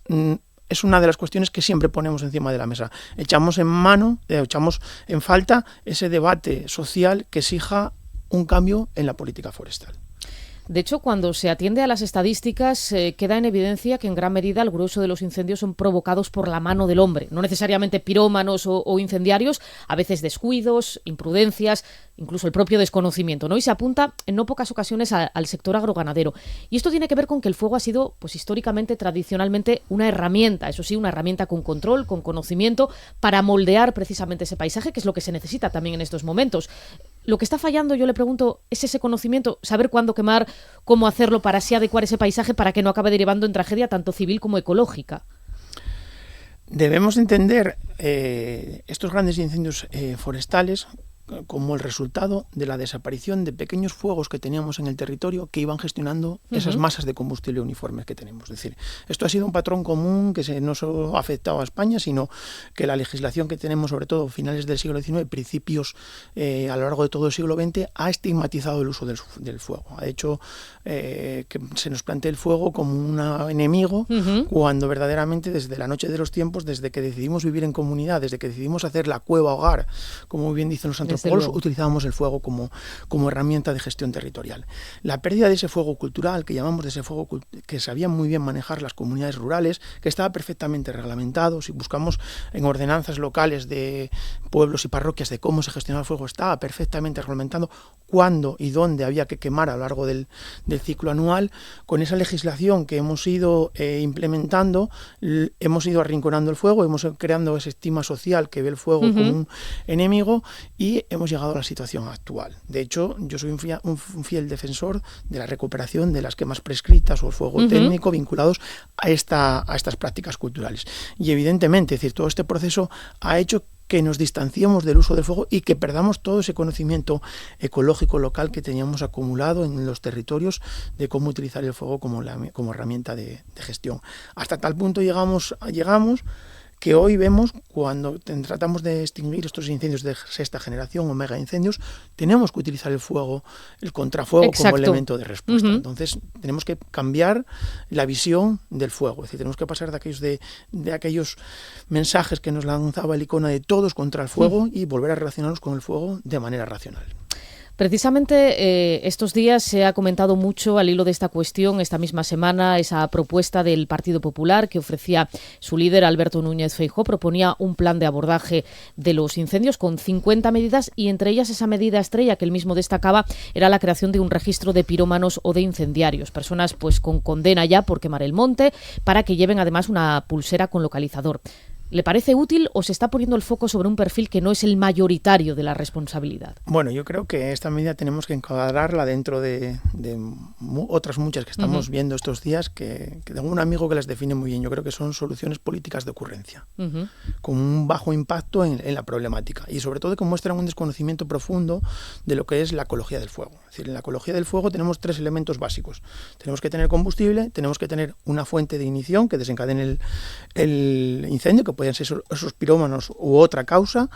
es una de las cuestiones que siempre ponemos encima de la mesa. Echamos en falta ese debate social que exija un cambio en la política forestal. De hecho, cuando se atiende a las estadísticas, queda en evidencia que en gran medida el grueso de los incendios son provocados por la mano del hombre, no necesariamente pirómanos o incendiarios, a veces descuidos, imprudencias, incluso el propio desconocimiento, ¿no? Y se apunta en no pocas ocasiones al sector agroganadero. Y esto tiene que ver con que el fuego ha sido, pues históricamente, tradicionalmente, una herramienta, eso sí, una herramienta con control, con conocimiento, para moldear precisamente ese paisaje, que es lo que se necesita también en estos momentos. Lo que está fallando, yo le pregunto, es ese conocimiento, saber cuándo quemar, cómo hacerlo para así adecuar ese paisaje para que no acabe derivando en tragedia tanto civil como ecológica. Debemos entender estos grandes incendios forestales como el resultado de la desaparición de pequeños fuegos que teníamos en el territorio que iban gestionando esas masas de combustible uniformes que tenemos. Es decir, esto ha sido un patrón común que no solo ha afectado a España, sino que la legislación que tenemos, sobre todo finales del siglo XIX, principios a lo largo de todo el siglo XX, ha estigmatizado el uso del fuego. Ha hecho que se nos plantee el fuego como un enemigo, cuando verdaderamente desde la noche de los tiempos, desde que decidimos vivir en comunidad, desde que decidimos hacer la cueva hogar, como muy bien dicen los antropólogos, utilizábamos el fuego como herramienta de gestión territorial. La pérdida de ese fuego cultural, que llamamos de ese fuego que sabían muy bien manejar las comunidades rurales, que estaba perfectamente reglamentado, si buscamos en ordenanzas locales de pueblos y parroquias de cómo se gestionaba el fuego, estaba perfectamente reglamentado cuándo y dónde había que quemar a lo largo del ciclo anual. Con esa legislación que hemos ido implementando, hemos ido arrinconando el fuego, hemos ido creando esa estima social que ve el fuego como un enemigo y hemos llegado a la situación actual. De hecho, yo soy un fiel defensor de la recuperación de las quemas prescritas o el fuego técnico vinculados a estas prácticas culturales. Y evidentemente, es decir, todo este proceso ha hecho que nos distanciemos del uso del fuego y que perdamos todo ese conocimiento ecológico local que teníamos acumulado en los territorios de cómo utilizar el fuego como herramienta de gestión. Hasta tal punto llegamos que hoy vemos, cuando tratamos de extinguir estos incendios de sexta generación o mega incendios, tenemos que utilizar el fuego, el contrafuego, como elemento de respuesta. Entonces tenemos que cambiar la visión del fuego, es decir, tenemos que pasar de aquellos mensajes que nos lanzaba el icono de todos contra el fuego y volver a relacionarnos con el fuego de manera racional. Precisamente estos días se ha comentado mucho al hilo de esta cuestión, esta misma semana, esa propuesta del Partido Popular que ofrecía su líder Alberto Núñez Feijóo. Proponía un plan de abordaje de los incendios con 50 medidas y entre ellas esa medida estrella que él mismo destacaba era la creación de un registro de pirómanos o de incendiarios, personas pues con condena ya por quemar el monte, para que lleven además una pulsera con localizador. ¿Le parece útil o se está poniendo el foco sobre un perfil que no es el mayoritario de la responsabilidad? Bueno, yo creo que esta medida tenemos que encuadrarla dentro de otras muchas que estamos viendo estos días, que tengo un amigo que las define muy bien. Yo creo que son soluciones políticas de ocurrencia, con un bajo impacto en la problemática y sobre todo que muestran un desconocimiento profundo de lo que es la ecología del fuego. Es decir, en la ecología del fuego tenemos 3 elementos básicos. Tenemos que tener combustible, tenemos que tener una fuente de ignición que desencadene el incendio, que pueden ser esos pirómanos u otra causa,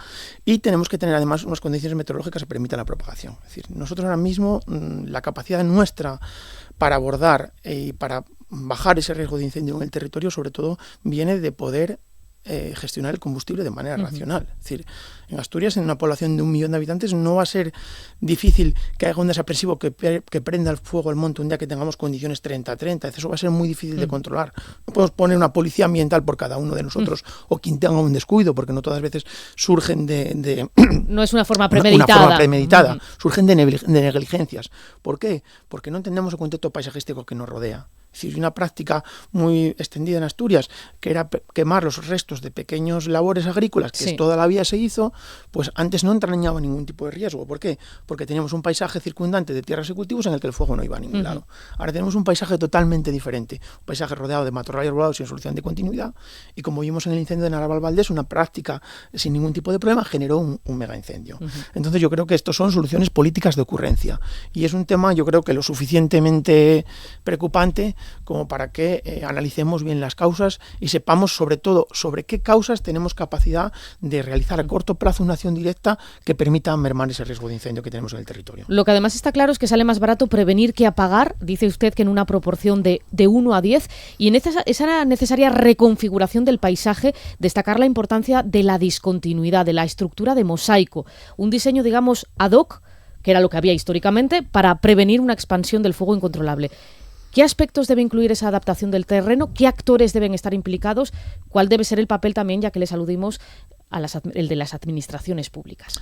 y tenemos que tener además unas condiciones meteorológicas que permitan la propagación. Es decir, nosotros ahora mismo la capacidad nuestra para abordar y para bajar ese riesgo de incendio en el territorio sobre todo viene de poder gestionar el combustible de manera racional. Es decir, en Asturias, en una población de 1 millón de habitantes, no va a ser difícil que haya un desaprensivo que prenda el fuego al monte un día que tengamos condiciones 30-30. Eso va a ser muy difícil de controlar. No podemos poner una policía ambiental por cada uno de nosotros o quien tenga un descuido, porque no todas las veces surgen de no es una forma premeditada. Una forma premeditada. Surgen de negligencias. ¿Por qué? Porque no entendemos el contexto paisajístico que nos rodea. Es decir, una práctica muy extendida en Asturias, que era quemar los restos de pequeños labores agrícolas, que toda la vida se hizo, pues antes no entrañaba ningún tipo de riesgo. ¿Por qué? Porque teníamos un paisaje circundante de tierras y cultivos en el que el fuego no iba a ningún lado. Ahora tenemos un paisaje totalmente diferente, un paisaje rodeado de matorral arbolado sin solución de continuidad, y como vimos en el incendio de Naraval Valdés, una práctica sin ningún tipo de problema generó un mega incendio. Entonces yo creo que estos son soluciones políticas de ocurrencia, y es un tema yo creo que lo suficientemente preocupante como para que analicemos bien las causas y sepamos sobre todo sobre qué causas tenemos capacidad de realizar a corto plazo una acción directa que permita mermar ese riesgo de incendio que tenemos en el territorio. Lo que además está claro es que sale más barato prevenir que apagar, dice usted que en una proporción de 1 a 10, y en esa necesaria reconfiguración del paisaje, destacar la importancia de la discontinuidad, de la estructura de mosaico, un diseño, digamos, ad hoc, que era lo que había históricamente, para prevenir una expansión del fuego incontrolable. ¿Qué aspectos debe incluir esa adaptación del terreno? ¿Qué actores deben estar implicados? ¿Cuál debe ser el papel también, ya que les aludimos, el de las administraciones públicas?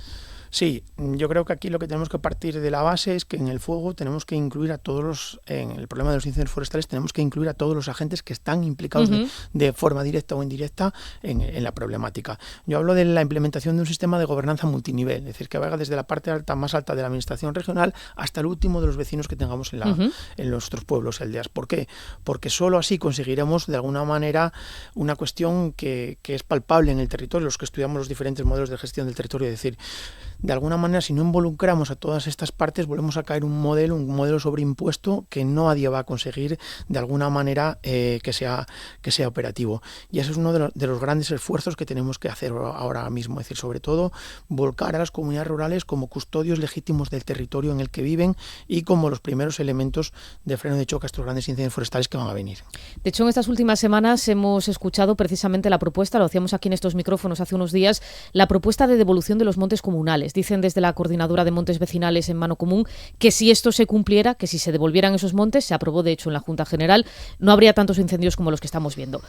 Sí, yo creo que aquí lo que tenemos que partir de la base es que en el fuego tenemos que incluir a todos en el problema de los incendios forestales tenemos que incluir a todos los agentes que están implicados de forma directa o indirecta en la problemática. Yo hablo de la implementación de un sistema de gobernanza multinivel, es decir, que vaya desde la parte más alta de la administración regional hasta el último de los vecinos que tengamos en nuestros pueblos, aldeas. ¿Por qué? Porque solo así conseguiremos de alguna manera una cuestión que es palpable en el territorio, los que estudiamos los diferentes modelos de gestión del territorio, es decir, de alguna manera, si no involucramos a todas estas partes, volvemos a caer un modelo sobreimpuesto que nadie va a conseguir de alguna manera que sea operativo. Y ese es uno de los grandes esfuerzos que tenemos que hacer ahora mismo, es decir, sobre todo volcar a las comunidades rurales como custodios legítimos del territorio en el que viven y como los primeros elementos de freno de choque a estos grandes incendios forestales que van a venir. De hecho, en estas últimas semanas hemos escuchado precisamente la propuesta, lo hacíamos aquí en estos micrófonos hace unos días, la propuesta de devolución de los montes comunales. Dicen desde la Coordinadora de Montes Vecinales en Mano Común que si esto se cumpliera, que si se devolvieran esos montes, se aprobó de hecho en la Junta General, no habría tantos incendios como los que estamos viendo.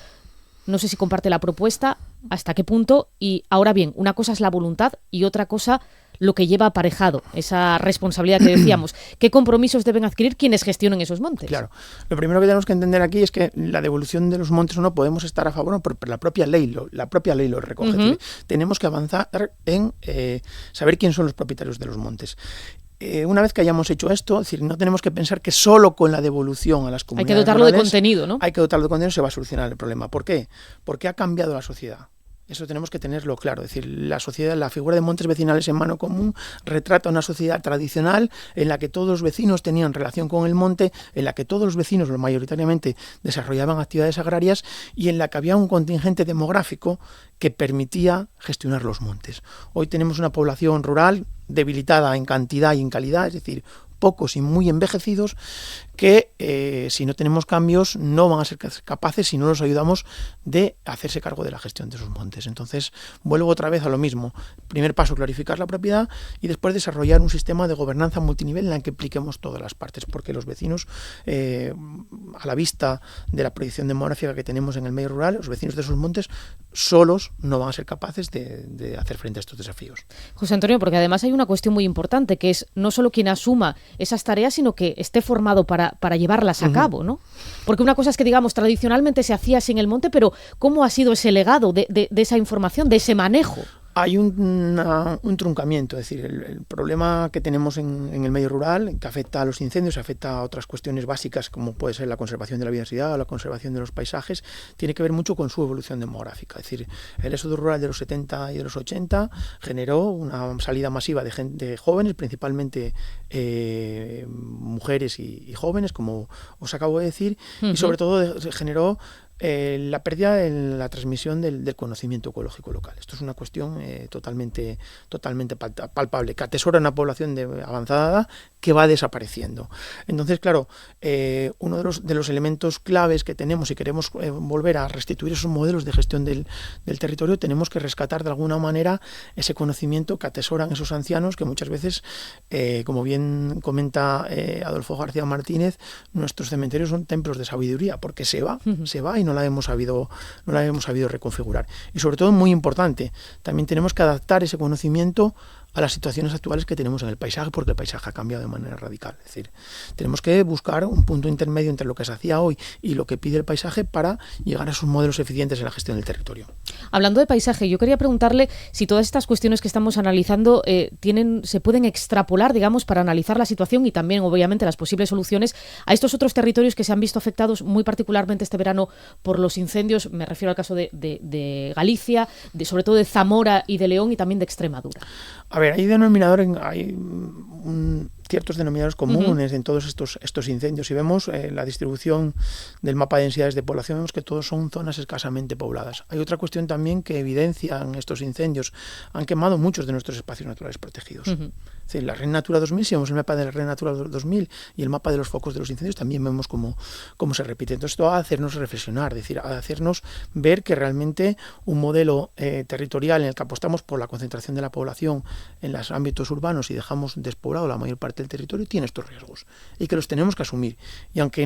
No sé si comparte la propuesta, hasta qué punto, y ahora bien, una cosa es la voluntad y otra cosa lo que lleva aparejado, esa responsabilidad que decíamos. ¿Qué compromisos deben adquirir quienes gestionen esos montes? Claro, lo primero que tenemos que entender aquí es que la devolución de los montes no podemos estar a favor, pero la propia ley lo recoge. Tenemos que avanzar en saber quiénes son los propietarios de los montes. Una vez que hayamos hecho esto, es decir, no tenemos que pensar que solo con la devolución a las comunidades hay que dotarlo rurales, de contenido, ¿no? Hay que dotarlo de contenido, se va a solucionar el problema. ¿Por qué? Porque ha cambiado la sociedad. Eso tenemos que tenerlo claro. Es decir, la figura de Montes Vecinales en Mano Común retrata una sociedad tradicional en la que todos los vecinos tenían relación con el monte, en la que todos los vecinos mayoritariamente desarrollaban actividades agrarias y en la que había un contingente demográfico que permitía gestionar los montes. Hoy tenemos una población rural debilitada en cantidad y en calidad, es decir, pocos y muy envejecidos que si no tenemos cambios no van a ser capaces, si no los ayudamos, de hacerse cargo de la gestión de esos montes. Entonces vuelvo otra vez a lo mismo. Primer paso, clarificar la propiedad y después desarrollar un sistema de gobernanza multinivel en el que impliquemos todas las partes, porque los vecinos, a la vista de la proyección demográfica que tenemos en el medio rural, los vecinos de esos montes solos no van a ser capaces de hacer frente a estos desafíos. José Antonio, porque además hay una cuestión muy importante, que es no solo quien asuma esas tareas, sino que esté formado para llevarlas a cabo, ¿no? Porque una cosa es que, digamos, tradicionalmente se hacía así en el monte, pero ¿cómo ha sido ese legado de esa información, de ese manejo? Hay un truncamiento, es decir, el problema que tenemos en el medio rural, que afecta a los incendios, afecta a otras cuestiones básicas como puede ser la conservación de la biodiversidad o la conservación de los paisajes, tiene que ver mucho con su evolución demográfica. Es decir, el éxodo rural de los 70 y de los 80 generó una salida masiva de jóvenes, principalmente mujeres y jóvenes, como os acabo de decir, y sobre todo generó la pérdida en la transmisión del conocimiento ecológico local. Esto es una cuestión totalmente palpable, que atesora una población de avanzada edad que va desapareciendo. Entonces, claro, uno de los elementos claves que tenemos, si queremos volver a restituir esos modelos de gestión del territorio, tenemos que rescatar de alguna manera ese conocimiento que atesoran esos ancianos que muchas veces, como bien comenta Adolfo García Martínez, nuestros cementerios son templos de sabiduría, porque se va y no la hemos sabido reconfigurar. Y sobre todo, muy importante, también tenemos que adaptar ese conocimiento a las situaciones actuales que tenemos en el paisaje, porque el paisaje ha cambiado de manera radical. Es decir, tenemos que buscar un punto intermedio entre lo que se hacía hoy y lo que pide el paisaje para llegar a esos modelos eficientes en la gestión del territorio. Hablando de paisaje, yo quería preguntarle si todas estas cuestiones que estamos analizando se pueden extrapolar, digamos, para analizar la situación y también, obviamente, las posibles soluciones a estos otros territorios que se han visto afectados muy particularmente este verano por los incendios. Me refiero al caso de Galicia, sobre todo de Zamora y de León y también de Extremadura. A ver, hay denominador, ciertos denominadores comunes en todos estos incendios. Si vemos la distribución del mapa de densidades de población, vemos que todos son zonas escasamente pobladas. Hay otra cuestión también que evidencian estos incendios. Han quemado muchos de nuestros espacios naturales protegidos. Es decir, la Red Natura 2000, si vemos el mapa de la Red Natura 2000 y el mapa de los focos de los incendios, también vemos cómo se repite. Entonces, esto va a hacernos reflexionar, es decir, a hacernos ver que realmente un modelo territorial en el que apostamos por la concentración de la población en los ámbitos urbanos y dejamos despoblado la mayor parte del territorio tiene estos riesgos y que los tenemos que asumir. Y aunque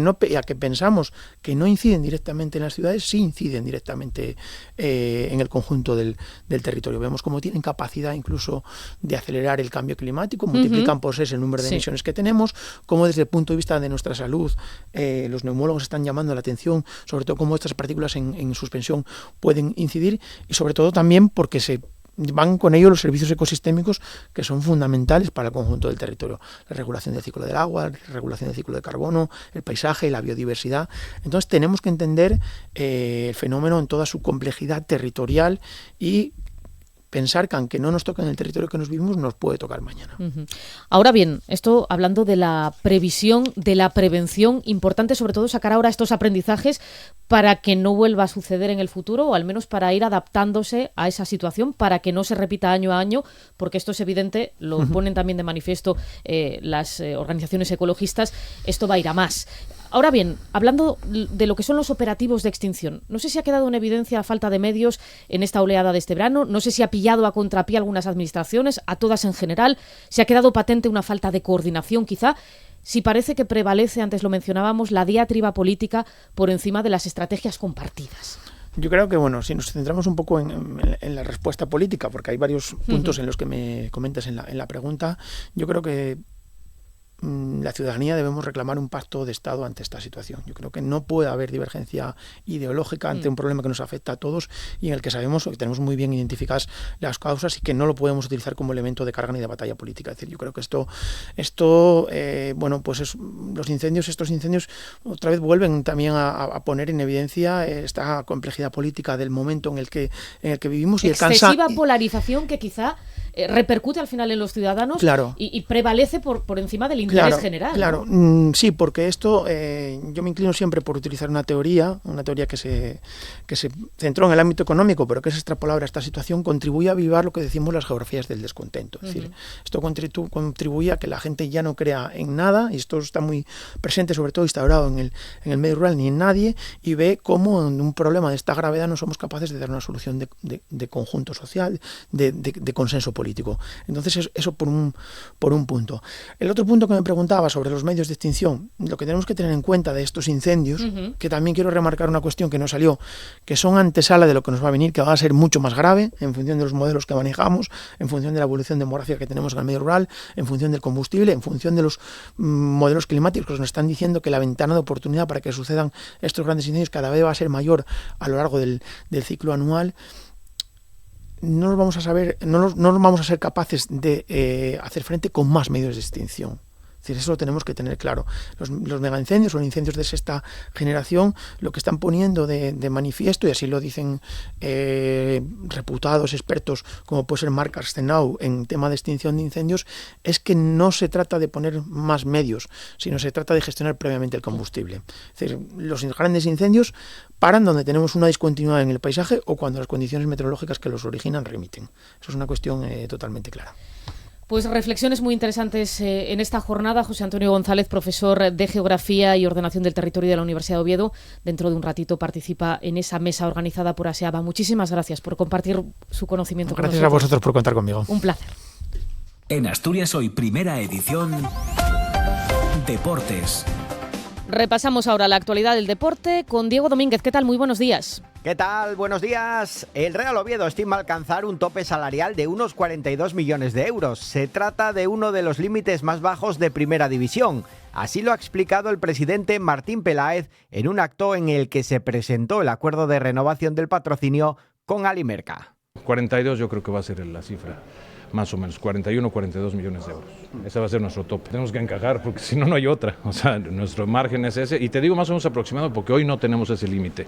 pensamos que no inciden directamente en las ciudades, sí inciden directamente en el conjunto del territorio. Vemos cómo tienen capacidad incluso de acelerar el cambio climático, multiplican por 6 el número de emisiones que tenemos, cómo desde el punto de vista de nuestra salud los neumólogos están llamando la atención, sobre todo cómo estas partículas en suspensión pueden incidir y sobre todo también porque se van con ello los servicios ecosistémicos que son fundamentales para el conjunto del territorio. La regulación del ciclo del agua, la regulación del ciclo del carbono, el paisaje, la biodiversidad. Entonces tenemos que entender el fenómeno en toda su complejidad territorial y pensar que aunque no nos toca en el territorio que nos vivimos, nos puede tocar mañana. Ahora bien, esto hablando de la previsión, de la prevención, importante sobre todo sacar ahora estos aprendizajes para que no vuelva a suceder en el futuro o al menos para ir adaptándose a esa situación, para que no se repita año a año, porque esto es evidente, lo ponen también de manifiesto las organizaciones ecologistas, esto va a ir a más. Ahora bien, hablando de lo que son los operativos de extinción, no sé si ha quedado en evidencia la falta de medios en esta oleada de este verano, no sé si ha pillado a contrapié algunas administraciones, a todas en general, si ha quedado patente una falta de coordinación quizá, si parece que prevalece, antes lo mencionábamos, la diatriba política por encima de las estrategias compartidas. Yo creo que, bueno, si nos centramos un poco en la respuesta política, porque hay varios puntos en los que me comentas en la pregunta, yo creo que la ciudadanía debemos reclamar un pacto de Estado ante esta situación. Yo creo que no puede haber divergencia ideológica ante un problema que nos afecta a todos y en el que sabemos que tenemos muy bien identificadas las causas y que no lo podemos utilizar como elemento de carga ni de batalla política. Es decir, yo creo que bueno, pues estos incendios otra vez vuelven también a poner en evidencia esta complejidad política del momento en el que vivimos y excesiva polarización que quizá repercute al final en los ciudadanos y prevalece por encima del interés general. Claro, ¿no? Sí, porque esto yo me inclino siempre por utilizar una teoría que se centró en el ámbito económico, pero que es extrapolable a esta situación, contribuye a avivar lo que decimos las geografías del descontento. Es decir, esto contribuye a que la gente ya no crea en nada, y esto está muy presente, sobre todo instaurado en el medio rural, ni en nadie, y ve cómo en un problema de esta gravedad no somos capaces de dar una solución de conjunto social, de consenso político. Entonces, eso por un punto. El otro punto que me preguntaba sobre los medios de extinción, lo que tenemos que tener en cuenta de estos incendios, que también quiero remarcar una cuestión que no salió, que son antesala de lo que nos va a venir, que va a ser mucho más grave en función de los modelos que manejamos, en función de la evolución demográfica que tenemos en el medio rural, en función del combustible, en función de los modelos climáticos que nos están diciendo que la ventana de oportunidad para que sucedan estos grandes incendios cada vez va a ser mayor a lo largo del ciclo anual. No nos vamos a ser capaces de hacer frente con más medios de extinción. Es decir, eso lo tenemos que tener claro. Los megaincendios o incendios de sexta generación lo que están poniendo de manifiesto, y así lo dicen reputados expertos como puede ser Marc Arsenault en tema de extinción de incendios, es que no se trata de poner más medios, sino se trata de gestionar previamente el combustible. Es decir, los grandes incendios paran donde tenemos una discontinuidad en el paisaje o cuando las condiciones meteorológicas que los originan remiten. Eso es una cuestión totalmente clara. Pues reflexiones muy interesantes en esta jornada. José Antonio González, profesor de Geografía y Ordenación del Territorio de la Universidad de Oviedo, dentro de un ratito participa en esa mesa organizada por ASEABA. Muchísimas gracias por compartir su conocimiento con nosotros. Gracias a vosotros por contar conmigo. Un placer. En Asturias Hoy, primera edición, Deportes. Repasamos ahora la actualidad del deporte con Diego Domínguez. ¿Qué tal? Muy buenos días. ¿Qué tal? Buenos días. El Real Oviedo estima alcanzar un tope salarial de unos 42 millones de euros. Se trata de uno de los límites más bajos de Primera División. Así lo ha explicado el presidente Martín Peláez en un acto en el que se presentó el acuerdo de renovación del patrocinio con Alimerca. 42 yo creo que va a ser la cifra. Más o menos, 41 o 42 millones de euros. Ese va a ser nuestro tope. Tenemos que encajar porque si no, no hay otra. O sea, nuestro margen es ese. Y te digo más o menos aproximado porque hoy no tenemos ese límite.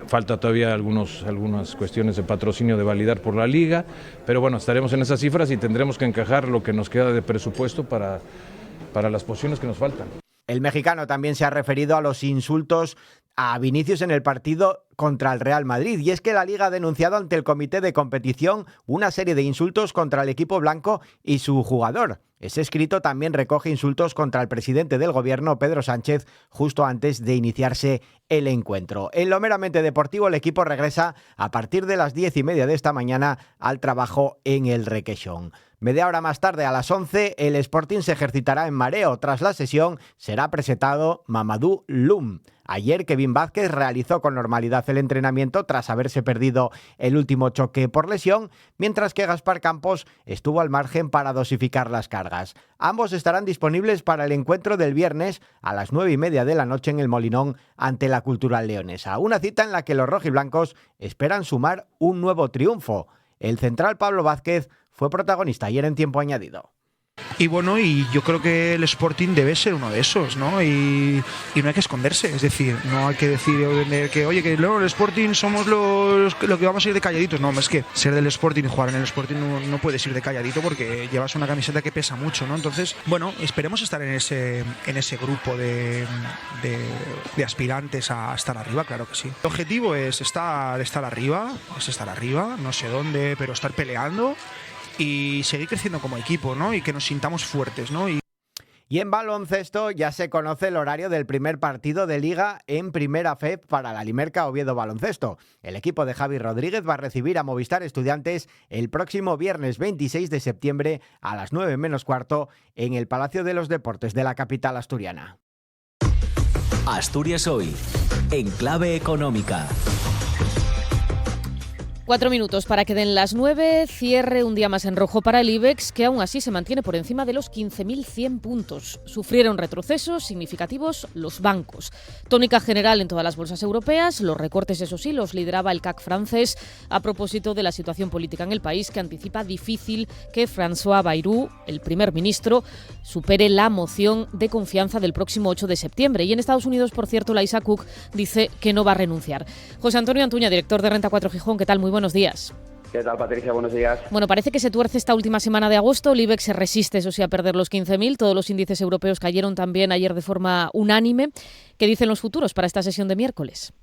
Falta todavía algunas cuestiones de patrocinio de validar por la Liga, pero bueno, estaremos en esas cifras y tendremos que encajar lo que nos queda de presupuesto para las posiciones que nos faltan. El mexicano también se ha referido a los insultos a Vinicius en el partido contra el Real Madrid, y es que la Liga ha denunciado ante el comité de competición una serie de insultos contra el equipo blanco y su jugador. Ese escrito también recoge insultos contra el presidente del gobierno, Pedro Sánchez, justo antes de iniciarse el encuentro. En lo meramente deportivo, el equipo regresa a partir de las 10:30 de esta mañana al trabajo en el Requeixón. Media hora más tarde, a las 11, el Sporting se ejercitará en mareo. Tras la sesión, será presentado Mamadou Loum. Ayer, Kevin Vázquez realizó con normalidad el entrenamiento tras haberse perdido el último choque por lesión, mientras que Gaspar Campos estuvo al margen para dosificar las cargas. Ambos estarán disponibles para el encuentro del viernes a las 9:30 de la noche en el Molinón ante la Cultural Leonesa. Una cita en la que los rojiblancos esperan sumar un nuevo triunfo. El central Pablo Vázquez fue protagonista ayer en tiempo añadido. Y bueno, y yo creo que el Sporting debe ser uno de esos, ¿no? Y no hay que esconderse, es decir, no hay que decir que, oye, que luego el Sporting somos lo que vamos a ir de calladitos. No, es que ser del Sporting y jugar en el Sporting no puedes ir de calladito porque llevas una camiseta que pesa mucho, ¿no? Entonces, bueno, esperemos estar en ese grupo de aspirantes a estar arriba, claro que sí. El objetivo es estar arriba, no sé dónde, pero estar peleando y seguir creciendo como equipo, ¿no? Y que nos sintamos fuertes, ¿no? Y en baloncesto ya se conoce el horario del primer partido de Liga en Primera FEP para la Limerca Oviedo Baloncesto. El equipo de Javi Rodríguez va a recibir a Movistar Estudiantes el próximo viernes 26 de septiembre a las 9:15 en el Palacio de los Deportes de la capital asturiana. Asturias Hoy, en clave económica. 4 minutos para que den las 9, cierre un día más en rojo para el IBEX, que aún así se mantiene por encima de los 15.100 puntos. Sufrieron retrocesos significativos los bancos. Tónica general en todas las bolsas europeas, los recortes, eso sí, los lideraba el CAC francés a propósito de la situación política en el país, que anticipa difícil que François Bayrou, el primer ministro, supere la moción de confianza del próximo 8 de septiembre. Y en Estados Unidos, por cierto, la Isaac Cook dice que no va a renunciar. José Antonio Antuña, director de Renta 4 Gijón, ¿qué tal? Muy buenos días. ¿Qué tal, Patricia? Buenos días. Bueno, parece que se tuerce esta última semana de agosto. El IBEX se resiste, eso sí, a perder los 15.000. Todos los índices europeos cayeron también ayer de forma unánime. ¿Qué dicen los futuros para esta sesión de miércoles?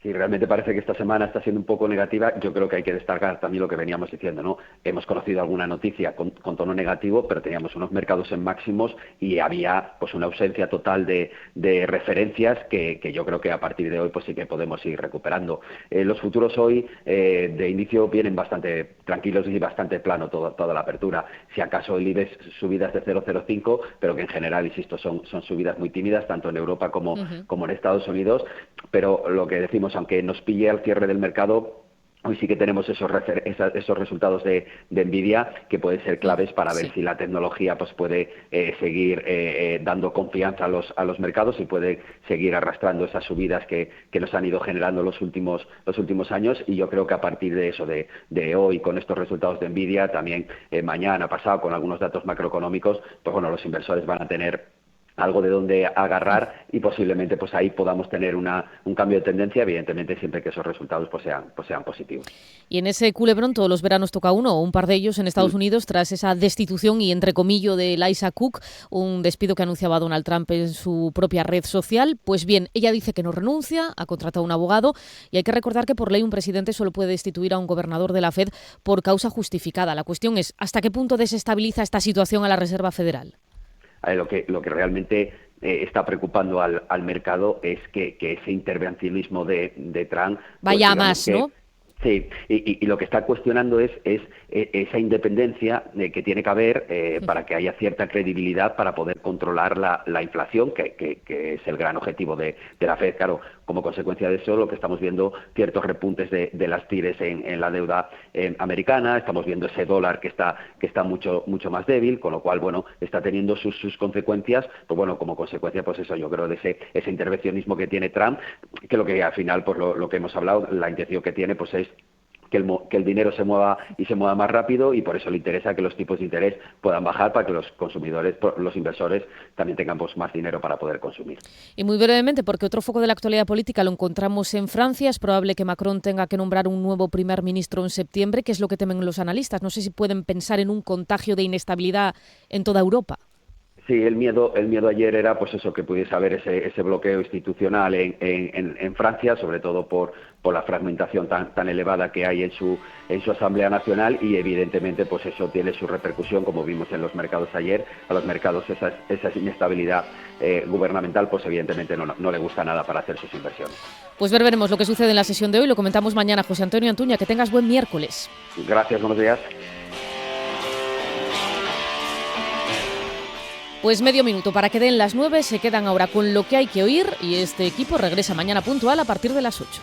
Sí, realmente parece que esta semana está siendo un poco negativa. Yo creo que hay que destacar también lo que veníamos diciendo, ¿no? Hemos conocido alguna noticia con tono negativo, pero teníamos unos mercados en máximos y había pues una ausencia total de referencias que yo creo que a partir de hoy pues sí que podemos ir recuperando. Los futuros hoy de inicio vienen bastante tranquilos y bastante plano toda la apertura. Si acaso el IBEX subidas de 0,05, pero que en general, insisto, son subidas muy tímidas, tanto en Europa como en Estados Unidos. Pero lo que decimos, aunque nos pille al cierre del mercado, hoy sí que tenemos esos resultados de Nvidia que pueden ser claves para ver si la tecnología pues puede seguir dando confianza a los mercados y puede seguir arrastrando esas subidas que nos han ido generando los últimos años. Y yo creo que a partir de eso, de hoy, con estos resultados de Nvidia, también mañana, pasado, con algunos datos macroeconómicos, pues bueno, los inversores van a tener algo de donde agarrar y posiblemente pues ahí podamos tener un cambio de tendencia, evidentemente siempre que esos resultados pues sean positivos. Y en ese culebrón todos los veranos toca uno o un par de ellos en Estados Unidos tras esa destitución y entrecomillo de Isaac Cook, un despido que anunciaba Donald Trump en su propia red social. Pues bien, ella dice que no renuncia, ha contratado a un abogado y hay que recordar que por ley un presidente solo puede destituir a un gobernador de la Fed por causa justificada. La cuestión es, ¿hasta qué punto desestabiliza esta situación a la Reserva Federal? Lo que realmente está preocupando al mercado es que ese intervencionismo de Trump vaya a más, ¿no? Sí, y lo que está cuestionando es esa independencia que tiene que haber para que haya cierta credibilidad para poder controlar la inflación, que es el gran objetivo de la Fed. Claro, como consecuencia de eso, lo que estamos viendo, ciertos repuntes de las tires en la deuda americana, estamos viendo ese dólar que está mucho más débil, con lo cual, bueno, está teniendo sus consecuencias, pues bueno, como consecuencia, pues eso, yo creo, de ese intervencionismo que tiene Trump, que lo que al final, pues lo que hemos hablado, la intención que tiene, pues es el dinero se mueva y se mueva más rápido, y por eso le interesa que los tipos de interés puedan bajar para que los consumidores, los inversores también tengan pues más dinero para poder consumir. Y muy brevemente, porque otro foco de la actualidad política lo encontramos en Francia, es probable que Macron tenga que nombrar un nuevo primer ministro en septiembre. ¿Qué es lo que temen los analistas? No sé si pueden pensar en un contagio de inestabilidad en toda Europa. Sí, el miedo ayer era pues eso, que pudiese haber ese bloqueo institucional en Francia, sobre todo por la fragmentación tan elevada que hay en su Asamblea Nacional, y evidentemente pues eso tiene su repercusión, como vimos en los mercados ayer. A los mercados esa inestabilidad gubernamental pues evidentemente no le gusta nada para hacer sus inversiones. Pues veremos lo que sucede en la sesión de hoy, lo comentamos mañana. José Antonio Antuña, que tengas buen miércoles. Gracias, buenos días. Pues medio minuto para que den las 9, se quedan ahora con lo que hay que oír y este equipo regresa mañana puntual a partir de las 8.